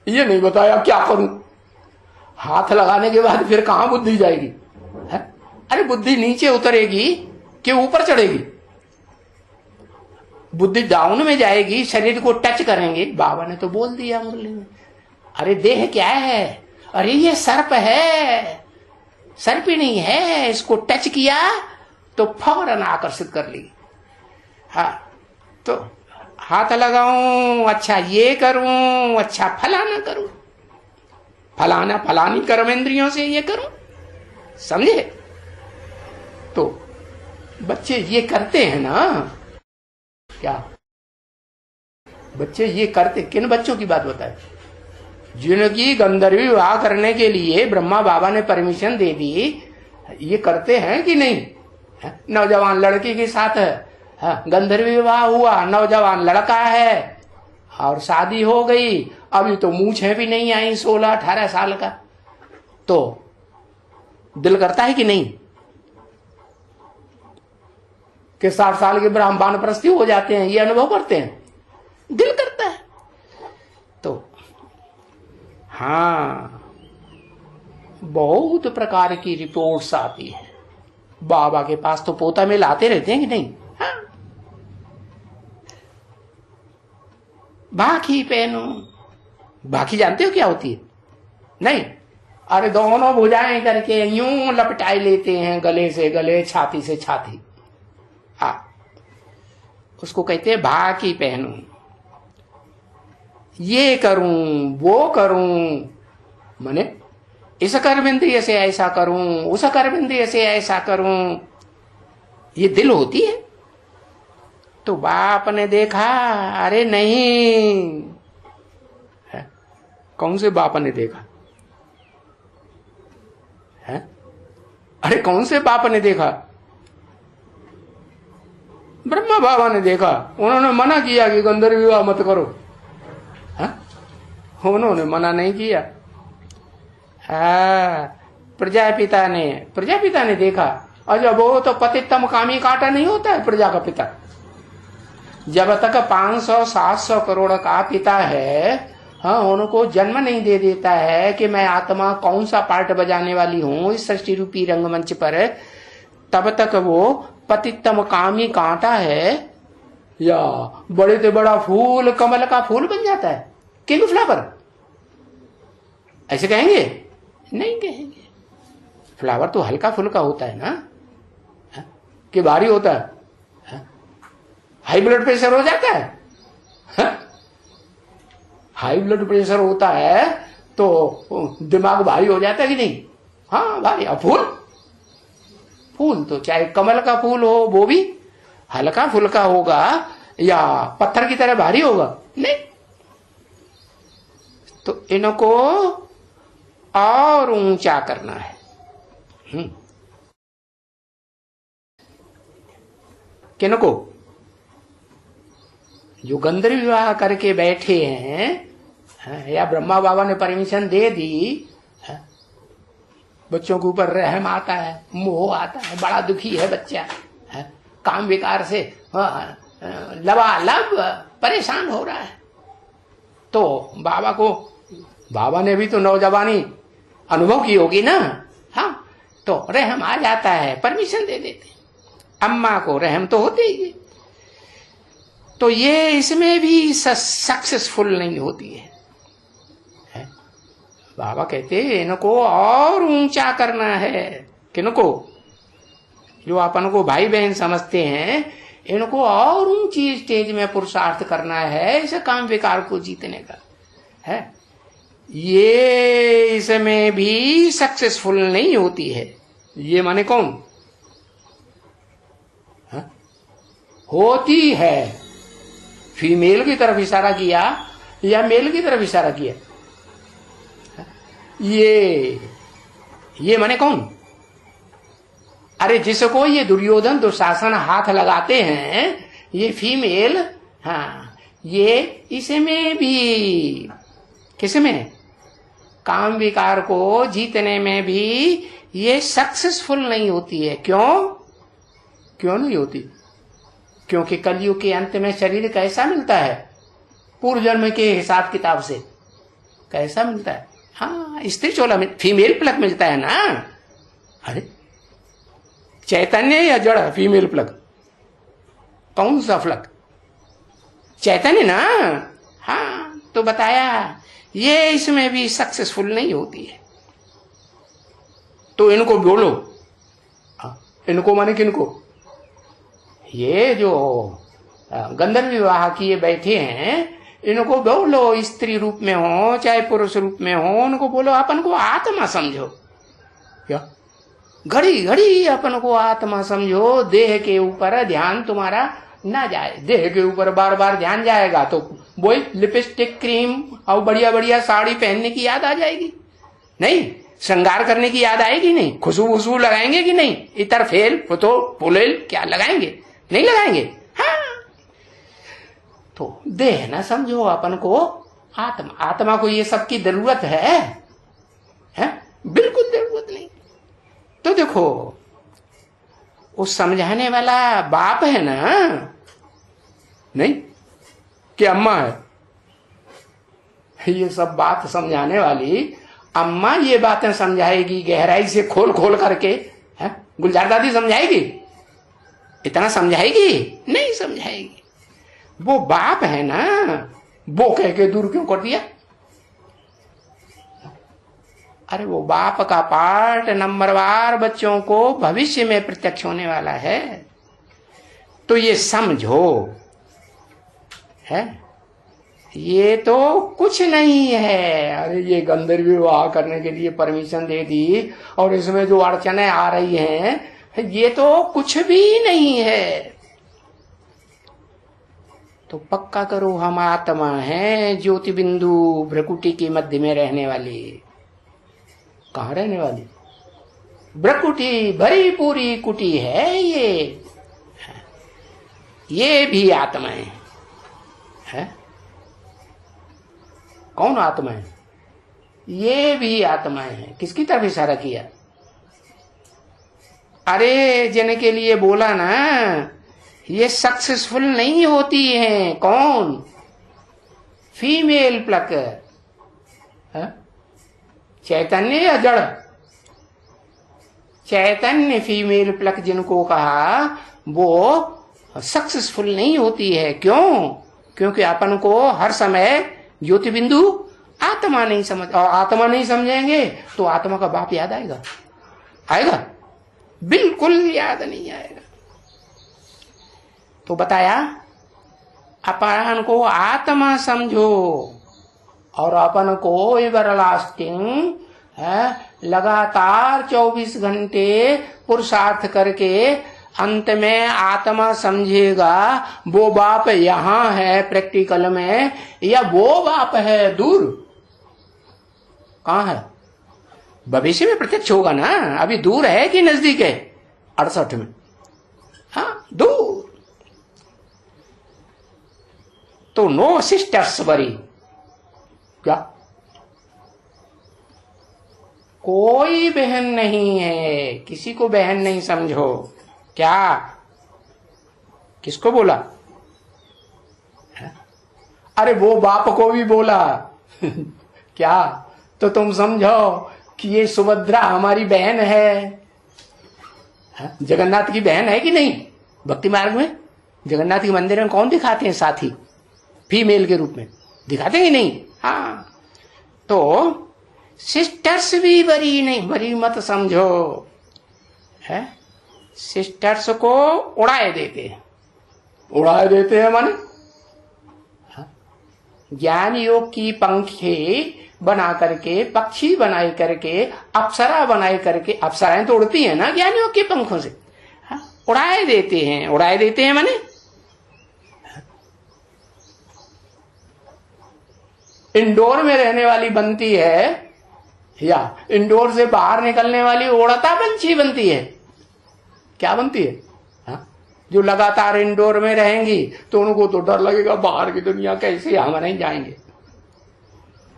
ये नहीं बताया क्या करूं। हाथ लगाने के बाद फिर कहां बुद्धि जाएगी? है? अरे बुद्धि नीचे उतरेगी कि ऊपर चढ़ेगी? बुद्धि डाउन में जाएगी, शरीर को टच करेंगे। बाबा ने तो बोल दिया मुरली में, अरे देह क्या है? अरे ये सर्प है, सर्पिणी है, इसको टच किया तो फौरन आकर्षित कर ली। हाँ, तो हाथ लगाऊं, अच्छा ये करूं, अच्छा फलाना करूं, फलाना फलानी कर्मेंद्रियों से ये करूं, समझे? तो बच्चे ये करते हैं ना, क्या बच्चे ये करते? किन बच्चों की बात बताए? जिनकी गंधर्व विवाह करने के लिए ब्रह्मा बाबा ने परमिशन दे दी, ये करते हैं कि नहीं? नौजवान लड़की के साथ गंधर्व विवाह हुआ, नौजवान लड़का है और शादी हो गई, अभी तो मूछें भी नहीं आई 16-18 साल का, तो दिल करता है कि नहीं कि 60 साल के ब्राह्मण वानप्रस्थी हो जाते हैं? ये अनुभव करते हैं, दिल करता है। तो हाँ, बहुत प्रकार की रिपोर्ट्स आती है। बाबा के पास तो पोता में लाते रहते हैं कि नहीं? हाँ, बाकी पहनो। बाकी जानते हो क्या होती है? नहीं, अरे दोनों भुजाएं करके यूं लपटाई लेते हैं, गले से गले, छाती से छाती। हाँ, उसको कहते हैं बाकी पहनूं, ये करूं वो करूं, माने इस कर्मेंद्रिय से ऐसा करूं, उस कर्मेंद्रिय से ऐसा करूं, ये दिल होती है। तो बाप ने देखा, अरे नहीं है? कौन से बाप ने देखा है? अरे कौन से बाप ने देखा? ब्रह्मा बाबा ने देखा। उन्होंने मना किया कि गंधर्व विवाह मत करो, है? उन्होंने मना नहीं किया। प्रजापिता ने देखा। अच्छा, वो तो पतितम कामी कांटा नहीं होता है प्रजा का पिता। जब तक 500-700 करोड़ का पिता है, हाँ, उनको जन्म नहीं दे देता है कि मैं आत्मा कौन सा पार्ट बजाने वाली हूं इस सृष्टि रूपी रंगमंच पर, तब तक वो पतितम कामी कांटा है या बड़े से बड़ा फूल, कमल का फूल बन जाता है, किंग फ्लावर, ऐसे कहेंगे? नहीं कहेंगे। फ्लावर तो हल्का फुल्का होता है ना, कि भारी होता है? हाई ब्लड प्रेशर हो जाता है? हाई ब्लड प्रेशर होता है तो दिमाग भारी हो जाता है कि नहीं? हाँ भाई। अब फूल फूल तो चाहे कमल का फूल हो वो भी हल्का फुल्का होगा या पत्थर की तरह भारी होगा? नहीं। तो इनको और ऊंचा करना है। किनको? जो गंधर्व विवाह करके बैठे हैं, या ब्रह्मा बाबा ने परमिशन दे दी, बच्चों के ऊपर रहम आता है, मोह आता है, बड़ा दुखी है बच्चा, काम विकार से लबालब परेशान हो रहा है, तो बाबा ने भी तो नौजवानी अनुभव की होगी ना। हाँ, तो रहम आ जाता है, परमिशन दे देते। अम्मा को रहम तो होते ही। तो ये इसमें भी सक्सेसफुल नहीं होती है। बाबा कहते इनको और ऊंचा करना है। किनको? जो अपन को भाई बहन समझते हैं, इनको और ऊंची स्टेज में पुरुषार्थ करना है इस काम विकार को जीतने का है। ये इसमें भी सक्सेसफुल नहीं होती है। ये माने कौन? होती है। फीमेल की तरफ इशारा किया या मेल की तरफ इशारा किया? ये माने कौन? अरे जिसको ये दुर्योधन दुशासन हाथ लगाते हैं, ये फीमेल, हाँ, ये इसमें भी, किसमें? काम विकार को जीतने में भी ये सक्सेसफुल नहीं होती है। क्यों नहीं होती? क्योंकि कलयुग के अंत में शरीर कैसा मिलता है? पूर्व जन्म के हिसाब किताब से कैसा मिलता है? हाँ, स्त्री चोला में फीमेल प्लग मिलता है ना। अरे चैतन्य या जड़? फीमेल प्लग कौन सा प्लग? चैतन्य ना। हाँ, तो बताया ये इसमें भी सक्सेसफुल नहीं होती है। तो इनको बोलो। इनको माने किनको? ये जो गंधर्व विवाह किए बैठे हैं, इनको बोलो, स्त्री रूप में हो चाहे पुरुष रूप में हो, उनको बोलो अपन को आत्मा समझो। क्या? घड़ी घड़ी अपन को आत्मा समझो। देह के ऊपर ध्यान तुम्हारा ना जाए। देह के ऊपर बार बार ध्यान जाएगा तो वही लिपस्टिक, क्रीम और बढ़िया बढ़िया साड़ी पहनने की याद आ जाएगी। नहीं, श्रृंगार करने की याद आएगी नहीं। खुशबू लगाएंगे कि नहीं? इतर फेल तो पुलेल क्या लगाएंगे? नहीं लगाएंगे। हाँ, तो देह ना समझो अपन को आत्मा को ये सब की जरूरत है? बिल्कुल जरूरत नहीं। तो देखो, उस समझाने वाला बाप है ना, नहीं कि अम्मा है? ये सब बात समझाने वाली अम्मा ये बातें समझाएगी गहराई से, खोल खोल करके। गुलजार दादी समझाएगी? इतना समझाएगी? नहीं समझाएगी। वो बाप है ना, वो कह के दूर क्यों कर दिया? अरे वो बाप का पाठ नंबरवार बच्चों को भविष्य में प्रत्यक्ष होने वाला है। तो ये समझो, है ये तो कुछ नहीं है। अरे ये गंधर्व विवाह करने के लिए परमिशन दे दी और इसमें जो अड़चने आ रही हैं, ये तो कुछ भी नहीं है। तो पक्का करो हम आत्मा हैं, ज्योति बिंदु भ्रकुटी के मध्य में रहने वाली। कहाँ रहने वाली? भ्रकुटी भरी पूरी कुटी है ये भी आत्माएं है। कौन आत्मा है? ये भी आत्माएं हैं। किसकी तरफ इशारा किया? अरे जिनके लिए बोला ना ये सक्सेसफुल नहीं होती हैं। कौन? Female plug. चैतन्य या जड़? चैतन्य फीमेल प्लक जिनको कहा वो सक्सेसफुल नहीं होती है। क्यों? क्योंकि अपन को हर समय ज्योति बिंदु आत्मा नहीं समझ, और आत्मा नहीं समझेंगे तो आत्मा का बाप याद आएगा? आएगा? बिल्कुल याद नहीं आएगा। तो बताया अपन को आत्मा समझो, और अपन को एवरलास्टिंग लगातार 24 घंटे पुरुषार्थ करके अंत में आत्मा समझेगा वो बाप यहाँ है प्रैक्टिकल में, या वो बाप है दूर। कहाँ है? भविष्य में प्रत्यक्ष होगा ना, अभी दूर है कि नजदीक है? 68 में, हाँ दूर। तो नो सिस्टर्स वरी, क्या कोई बहन नहीं है, किसी को बहन नहीं समझो। क्या? किसको बोला? अरे वो बाप को भी बोला। क्या? तो तुम समझो कि ये सुभद्रा हमारी बहन है। जगन्नाथ की बहन है कि नहीं? भक्ति मार्ग में जगन्नाथ के मंदिर में कौन दिखाते हैं साथी? फीमेल के रूप में दिखाते हैं कि नहीं? हाँ, तो सिस्टर्स भी बरी नहीं, बरी मत समझो है। सिस्टर्स को उड़ाए देते हैं, उड़ाए देते हैं माने ज्ञान योग की पंखे बना करके, पक्षी बनाई करके, अप्सरा बनाई करके, अप्सराएं तो उड़ती हैं ना ज्ञान योग के पंखों से, उड़ाए देते हैं। उड़ाए देते हैं माने इंडोर में रहने वाली बनती है या इंडोर से बाहर निकलने वाली उड़ता पंछी बनती है? क्या बनती है? हाँ? जो लगातार इंडोर में रहेंगी तो उनको तो डर लगेगा, बाहर की दुनिया कैसे, हम नहीं जाएंगे,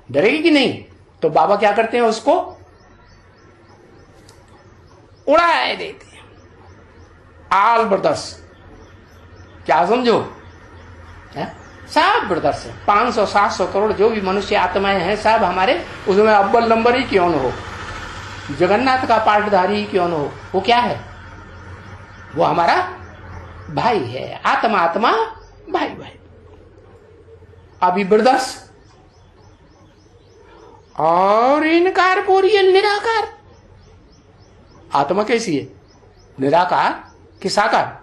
डरेगी कि नहीं? तो बाबा क्या करते हैं? उसको उड़ाए देते हैं। आल ब्रदर्स, क्या समझो? सब ब्रदर्स 500-700 करोड़ जो भी मनुष्य आत्माएं हैं सब हमारे, उसमें अव्वल नंबर ही क्यों न हो, जगन्नाथ का पाठधारी क्यों न हो, वो क्या है? वो हमारा भाई है। आत्मा आत्मा, भाई भाई। अभी ब्रदर्स और इनकारपोरियल निराकार। आत्मा कैसी है? निराकार कि साकार?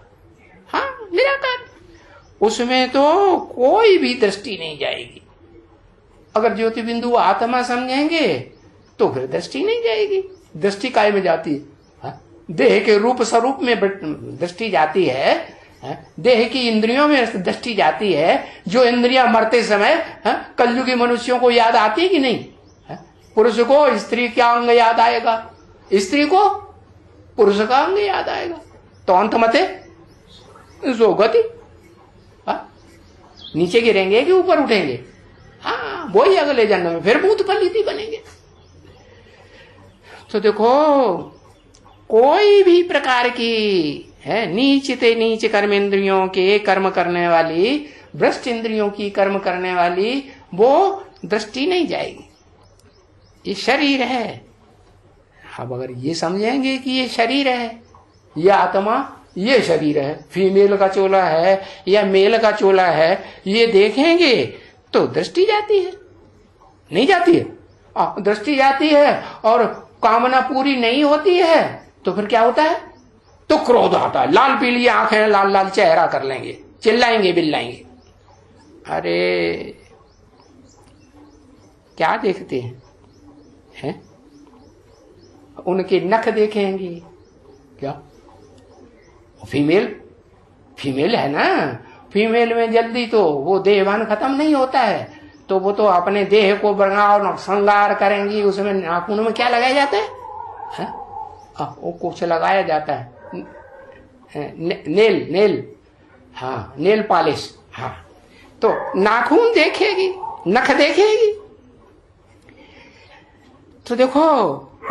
हाँ, निराकार। उसमें तो कोई भी दृष्टि नहीं जाएगी। अगर ज्योति बिंदु आत्मा समझेंगे तो फिर दृष्टि नहीं जाएगी। दृष्टि काय में जाती है? देह के रूप स्वरूप में दृष्टि जाती है, देह की इंद्रियों में दृष्टि जाती है। जो इंद्रियां मरते समय कलयुगी मनुष्यों को याद आती है कि नहीं? पुरुष को स्त्री का अंग याद आएगा, स्त्री को पुरुष का अंग याद आएगा, तो अंत मते सो गति। नीचे गिरेंगे कि ऊपर उठेंगे? हाँ, वही अगले जन्म में फिर भूत फलिती बनेंगे। तो देखो, कोई भी प्रकार की है नीच ते नीच कर्म इंद्रियों के कर्म करने वाली, भ्रष्ट इंद्रियों की कर्म करने वाली, वो दृष्टि नहीं जाएगी। ये शरीर है। अब अगर ये समझेंगे कि ये शरीर है, ये आत्मा, ये शरीर है, फीमेल का चोला है या मेल का चोला है, ये देखेंगे तो दृष्टि जाती है? नहीं जाती है? दृष्टि जाती है और कामना पूरी नहीं होती है तो फिर क्या होता है? तो क्रोध आता है। लाल पीली आंखें, लाल लाल चेहरा कर लेंगे, चिल्लाएंगे बिल्लाएंगे। अरे क्या देखते हैं? उनके नख देखेंगे क्या? फीमेल है ना, फीमेल में जल्दी तो वो देहभान खत्म नहीं होता है, तो वो तो अपने देह को बढ़ाओ श्रृंगार करेंगी। उसमें नाखून में क्या लगाया जाता है? वो कुछ लगाया जाता है, नेल, हाँ, नेल पॉलिश। हाँ, तो नाखून देखेगी, नख देखेगी। तो देखो,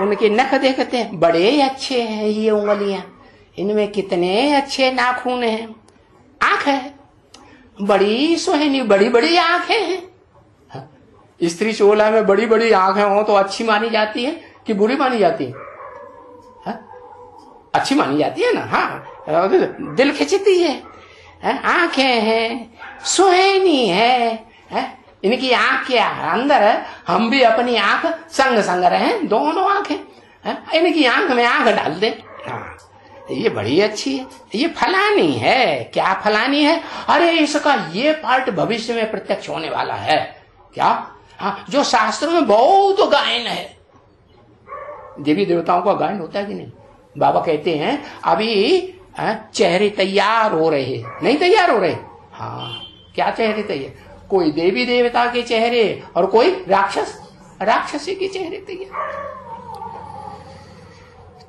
उनके नख देखते हैं, बड़े अच्छे हैं ये उंगलियां, इनमें कितने अच्छे नाखून हैं। आंख है बड़ी सुहानी, बड़ी बड़ी आंखें हैं। स्त्री चोला में बड़ी बड़ी आंखें हो तो अच्छी मानी जाती है कि बुरी मानी जाती है? अच्छी मानी जाती है ना। हाँ, दिल खिंचती है। आंखें हैं, सुहानी है। इनकी आंख के अंदर है, हम भी अपनी आंख संग संग रहे, दोनों आंखें इनकी आंख में आंख डाल दें। हाँ, ये बड़ी अच्छी है, ये फलानी है। क्या फलानी है? अरे इसका ये पार्ट भविष्य में प्रत्यक्ष होने वाला है। क्या? हाँ, जो शास्त्रों में बहुत गायन है, देवी देवताओं का गायन होता है कि नहीं? बाबा कहते हैं अभी चेहरे तैयार हो रहे, नहीं तैयार हो रहे? हाँ, क्या चेहरे तैयार? कोई देवी देवता के चेहरे और कोई राक्षसी के चेहरे तैयार।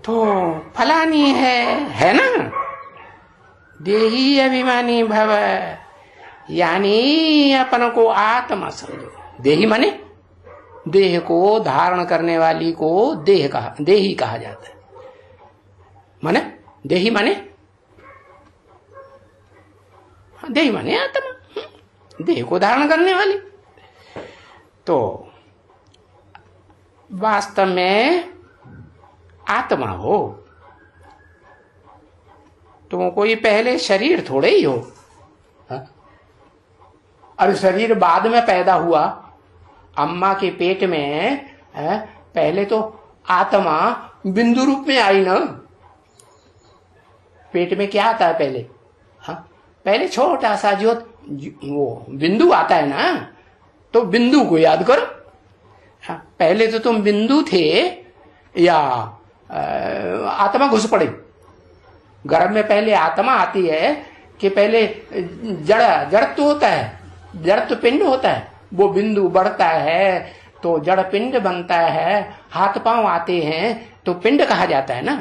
तो फलानी है ना, देही अभिमानी भव, यानी अपन को आत्मा समझो। देही माने देह को धारण करने वाली को देही कहा जाता है। माने देही माने देही माने आत्मा, देह को धारण करने वाली। तो वास्तव में आत्मा हो, तुम कोई पहले शरीर थोड़े ही हो। अरे शरीर बाद में पैदा हुआ, अम्मा के पेट में पहले तो आत्मा बिंदु रूप में आई ना। पेट में क्या आता है पहले? हाँ, पहले छोटा सा जो वो बिंदु आता है ना, तो बिंदु को याद करो। हाँ, पहले तो तुम बिंदु थे या आत्मा घुस पड़े? गर्भ में पहले आत्मा आती है कि पहले जड़ तो होता है, जड़ तो पिंड होता है, वो बिंदु बढ़ता है तो जड़ पिंड बनता है, हाथ पांव आते हैं तो पिंड कहा जाता है ना।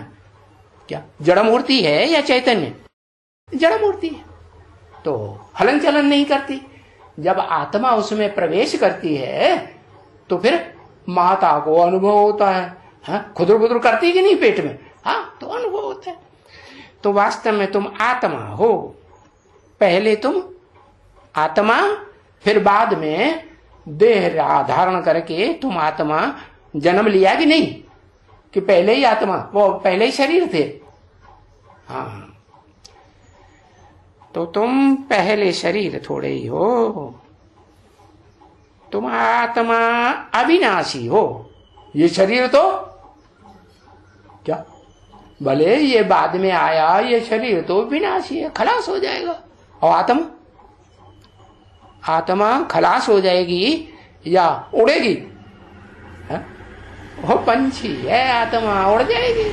क्या जड़ मूर्ति है या चैतन्य? जड़ मूर्ति है, तो हलन चलन नहीं करती। जब आत्मा उसमें प्रवेश करती है तो फिर माता को अनुभव होता है। हाँ, खुदर बुदर करती कि नहीं पेट में? हाँ, तो अनुभव होता है। तो वास्तव में तुम आत्मा हो, पहले तुम आत्मा, फिर बाद में देह धारण करके तुम आत्मा जन्म लिया कि नहीं? कि पहले ही आत्मा, वो पहले ही शरीर थे? हाँ, तो तुम पहले शरीर थोड़े ही हो, तुम आत्मा अविनाशी हो। ये शरीर तो क्या, भले ये बाद में आया, ये शरीर तो विनाशी है, खलास हो जाएगा। और आत्मा खलास हो जाएगी या उड़ेगी? वो पंछी है, आत्मा उड़ जाएगी।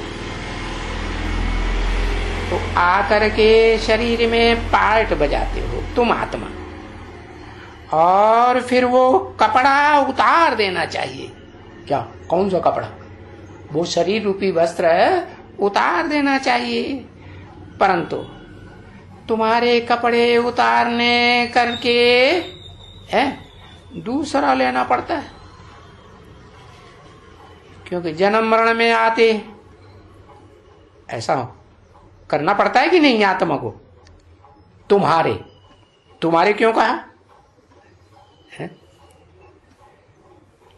तो आकर के शरीर में पार्ट बजाते हो तुम आत्मा, और फिर वो कपड़ा उतार देना चाहिए। क्या? कौन सा कपड़ा? वो शरीर रूपी वस्त्र उतार देना चाहिए, परंतु तुम्हारे कपड़े उतारने करके दूसरा लेना पड़ता है, क्योंकि जन्म मरण में आते ऐसा करना पड़ता है कि नहीं आत्मा को? तुम्हारे क्यों कहा?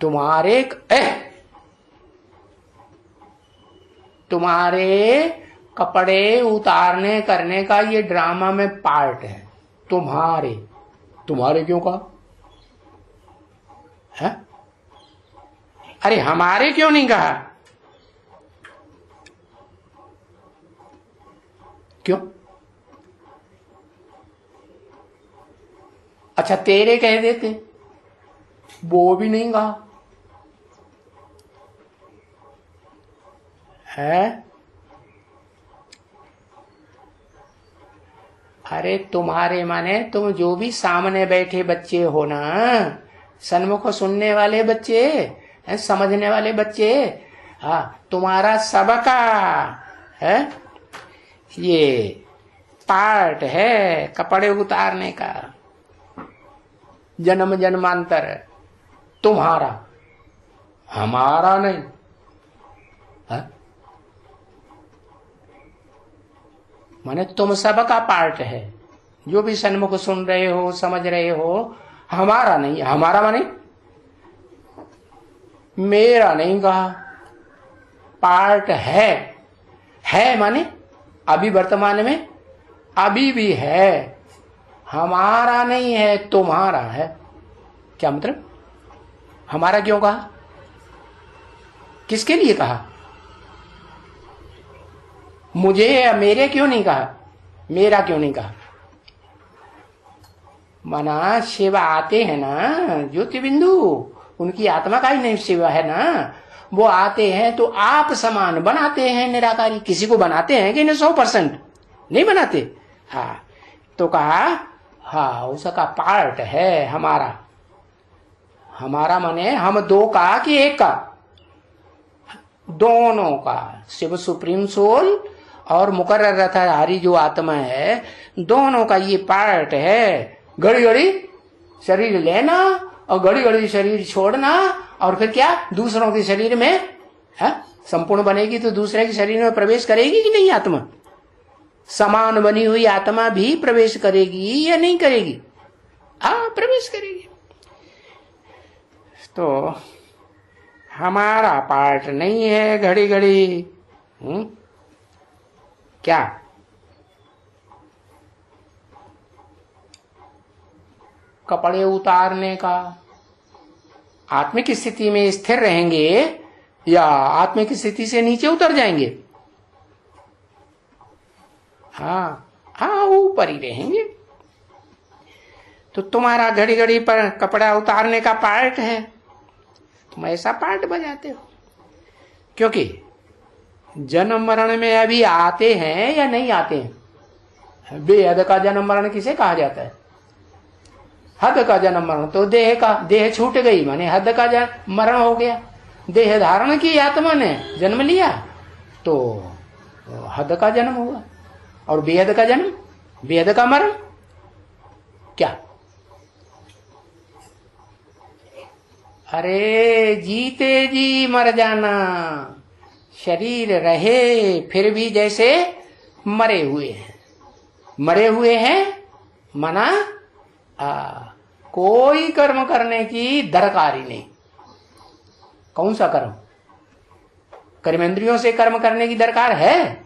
तुम्हारे कपड़े उतारने करने का ये ड्रामा में पार्ट है। तुम्हारे क्यों कहा है? अरे हमारे क्यों नहीं कहा? क्यों? अच्छा, तेरे कह देते, वो भी नहीं कहा है? अरे तुम्हारे माने तुम जो भी सामने बैठे बच्चे हो ना, सन्मुख सुनने वाले बच्चे, समझने वाले बच्चे, हाँ, तुम्हारा सबका है ये पार्ट है कपड़े उतारने का, जन्म जन्मांतर तुम्हारा, हमारा नहीं है? माने तुम सबका पार्ट है, जो भी सन्मुख सुन रहे हो, समझ रहे हो, हमारा नहीं। हमारा माने मेरा नहीं कहा, पार्ट है माने अभी वर्तमान में अभी भी है, हमारा नहीं है, तुम्हारा है। क्या मतलब? हमारा क्यों कहा? किसके लिए कहा? मुझे या मेरे क्यों नहीं कहा? मेरा क्यों नहीं कहा? माना शिव आते हैं ना ज्योति बिंदु, उनकी आत्मा का ही नहीं सेवा है ना। वो आते हैं तो आप समान बनाते हैं निराकारी, किसी को बनाते हैं कि नहीं 100% नहीं बनाते। हाँ तो कहा हाँ उसका पार्ट है हमारा, हमारा माने हम दो का कि एक का, दोनों का, शिव सुप्रीम सोल और मुकर्रर रथधारी जो आत्मा है, दोनों का ये पार्ट है। घड़ी घड़ी शरीर लेना और घड़ी घड़ी शरीर छोड़ना, और फिर क्या दूसरों के शरीर में संपूर्ण बनेगी तो दूसरे के शरीर में प्रवेश करेगी कि नहीं आत्मा? समान बनी हुई आत्मा भी प्रवेश करेगी या नहीं करेगी? हाँ प्रवेश करेगी। तो हमारा पार्ट नहीं है घड़ी घड़ी क्या कपड़े उतारने का। आत्मिक स्थिति में स्थिर रहेंगे या आत्मिक स्थिति से नीचे उतर जाएंगे? हाँ हाँ ऊपर ही रहेंगे। तो तुम्हारा घड़ी घड़ी पर कपड़ा उतारने का पार्ट है, तुम ऐसा पार्ट बजाते हो। क्योंकि जन्म मरण में अभी आते हैं या नहीं आते हैं? बेहद का जन्म मरण किसे कहा जाता है? हद का जन्म मरण तो देह का, देह छूट गई माने हद का मरण हो गया। देह धारण की आत्मा ने जन्म लिया तो हद का जन्म हुआ, और बेहद का जन्म, बेहद का मरण क्या? अरे जीते जी मर जाना, शरीर रहे फिर भी जैसे मरे हुए हैं। मरे हुए हैं मना कोई कर्म करने की दरकार ही नहीं। कौन सा कर्म? कर्मेंद्रियों से कर्म करने की दरकार है?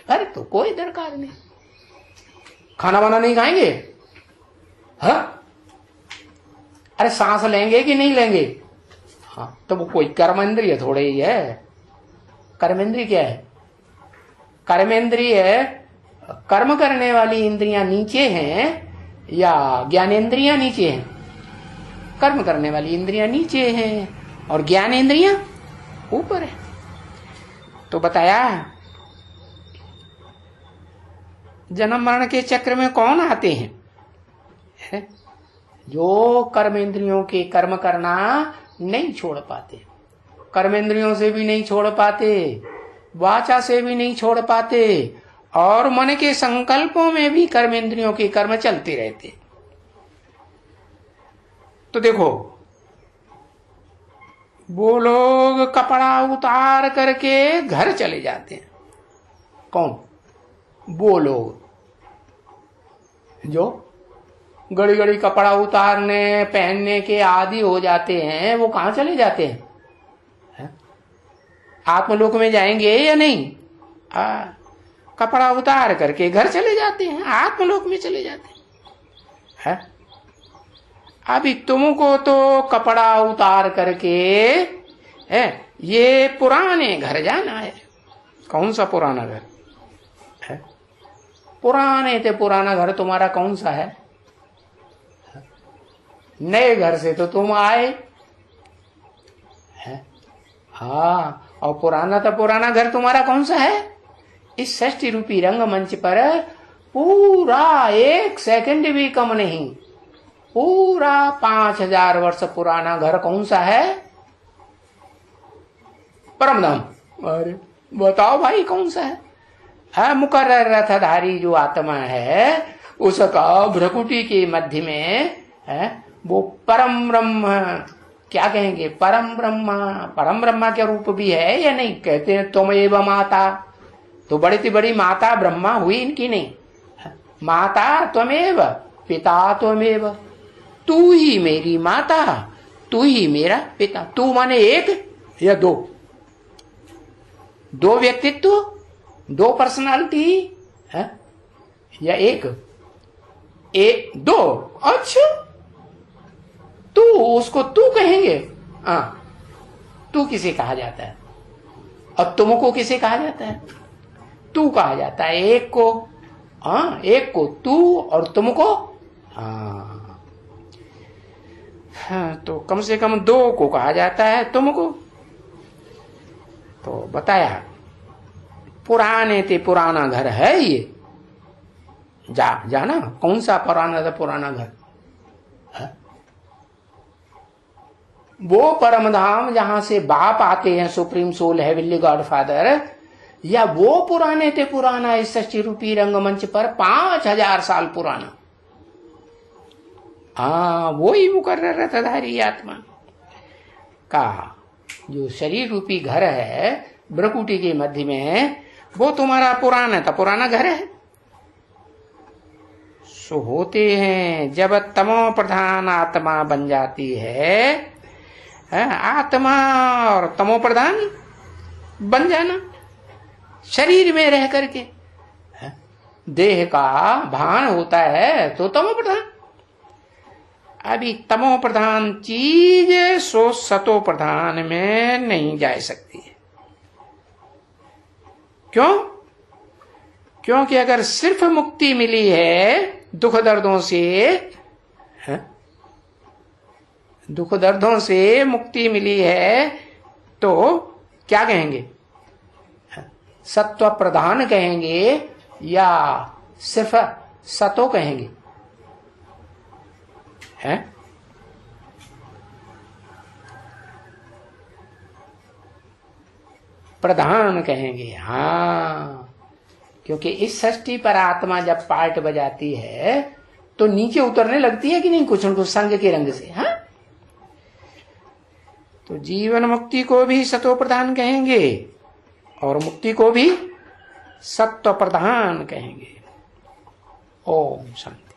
अरे तो कोई दरकार नहीं। खाना वाना नहीं खाएंगे? हाँ अरे सांस लेंगे कि नहीं लेंगे? हाँ तो वो कोई कर्मेंद्रिय थोड़े ही है। कर्मेंद्रिय क्या है? कर्मेंद्रिय कर्म करने वाली इंद्रियां नीचे हैं या ज्ञानेंद्रियां नीचे हैं? कर्म करने वाली इंद्रियां नीचे हैं और ज्ञानेंद्रियां ऊपर है। तो बताया जन्म मरण के चक्र में कौन आते हैं? है? जो कर्मेंद्रियों के कर्म करना नहीं छोड़ पाते, कर्मेंद्रियों से भी नहीं छोड़ पाते, वाचा से भी नहीं छोड़ पाते, और मन के संकल्पों में भी कर्मेंद्रियों के कर्म चलते रहते। तो देखो वो लोग कपड़ा उतार करके घर चले जाते हैं। कौन? वो लोग जो घड़ी घड़ी कपड़ा उतारने पहनने के आदी हो जाते हैं, वो कहां चले जाते हैं? आत्मलोक में जाएंगे या नहीं? कपड़ा उतार करके घर चले जाते हैं, आत्मलोक में चले जाते हैं। अभी तुमको तो कपड़ा उतार करके ये पुराने घर जाना है। कौन सा पुराना घर है? पुराने थे, पुराना घर तुम्हारा कौन सा है? नए घर से तो तुम आए हैं। हाँ और पुराना तो पुराना घर तुम्हारा कौन सा है? इस षष्ठी रूपी रंगमंच पर पूरा 1 सेकंड भी कम नहीं, पूरा 5000 वर्ष पुराना घर कौन सा है? परमधाम। अरे बताओ भाई कौन सा है? मुकर्रर रथधारी जो आत्मा है उसका भ्रकुटी के मध्य में है वो परम ब्रह्म, क्या कहेंगे? परम ब्रह्मा। परम ब्रह्मा के रूप भी है या नहीं? कहते हैं त्वमेव माता, तो बड़ी सी बड़ी माता ब्रह्मा हुई इनकी नहीं? माता त्वमेव, पिता त्वमेव, तू ही मेरी माता, तू ही मेरा पिता। तू माने एक या दो? दो व्यक्तित्व, दो पर्सनालिटी है या एक? एक दो। अच्छा तू, उसको तू कहेंगे? तू किसे कहा जाता है और तुमको किसे कहा जाता है? तू कहा जाता है एक को। एक को तू और तुमको हाँ, तो कम से कम 2 को कहा जाता है तुमको। तो बताया पुराने ते पुराना घर है ये, जाना कौन सा पुराना घर है? वो परम धाम जहां से बाप आते हैं, सुप्रीम सोल हेवनली गॉडफादर, या वो पुराने ते पुराना इस सृष्टि रूपी रंगमंच पर 5000 साल पुराना? हाँ, वो ही मुकर्रर रथधारी आत्मा का जो शरीर रूपी घर है ब्रकुटी के मध्य में, वो तुम्हारा पुराना घर है। सो होते हैं जब तमो प्रधान आत्मा बन जाती है, आत्मा और तमो प्रधान बन जाना शरीर में रह करके, देह का भान होता है तो तमो प्रधान। अभी तमो प्रधान चीज सो सतो प्रधान में नहीं जा सकती है। क्यों? क्योंकि अगर सिर्फ मुक्ति मिली है दुख दर्दों से मुक्ति मिली है, तो क्या कहेंगे? सत्व प्रधान कहेंगे या सिर्फ सतो कहेंगे? है प्रधान कहेंगे। हाँ, क्योंकि इस सृष्टि पर आत्मा जब पार्ट बजाती है तो नीचे उतरने लगती है कि नहीं, कुछ न कुछ संग के रंग से। हाँ, तो जीवन मुक्ति को भी सतो प्रधान कहेंगे और मुक्ति को भी सत्व प्रधान कहेंगे। ओम शांति।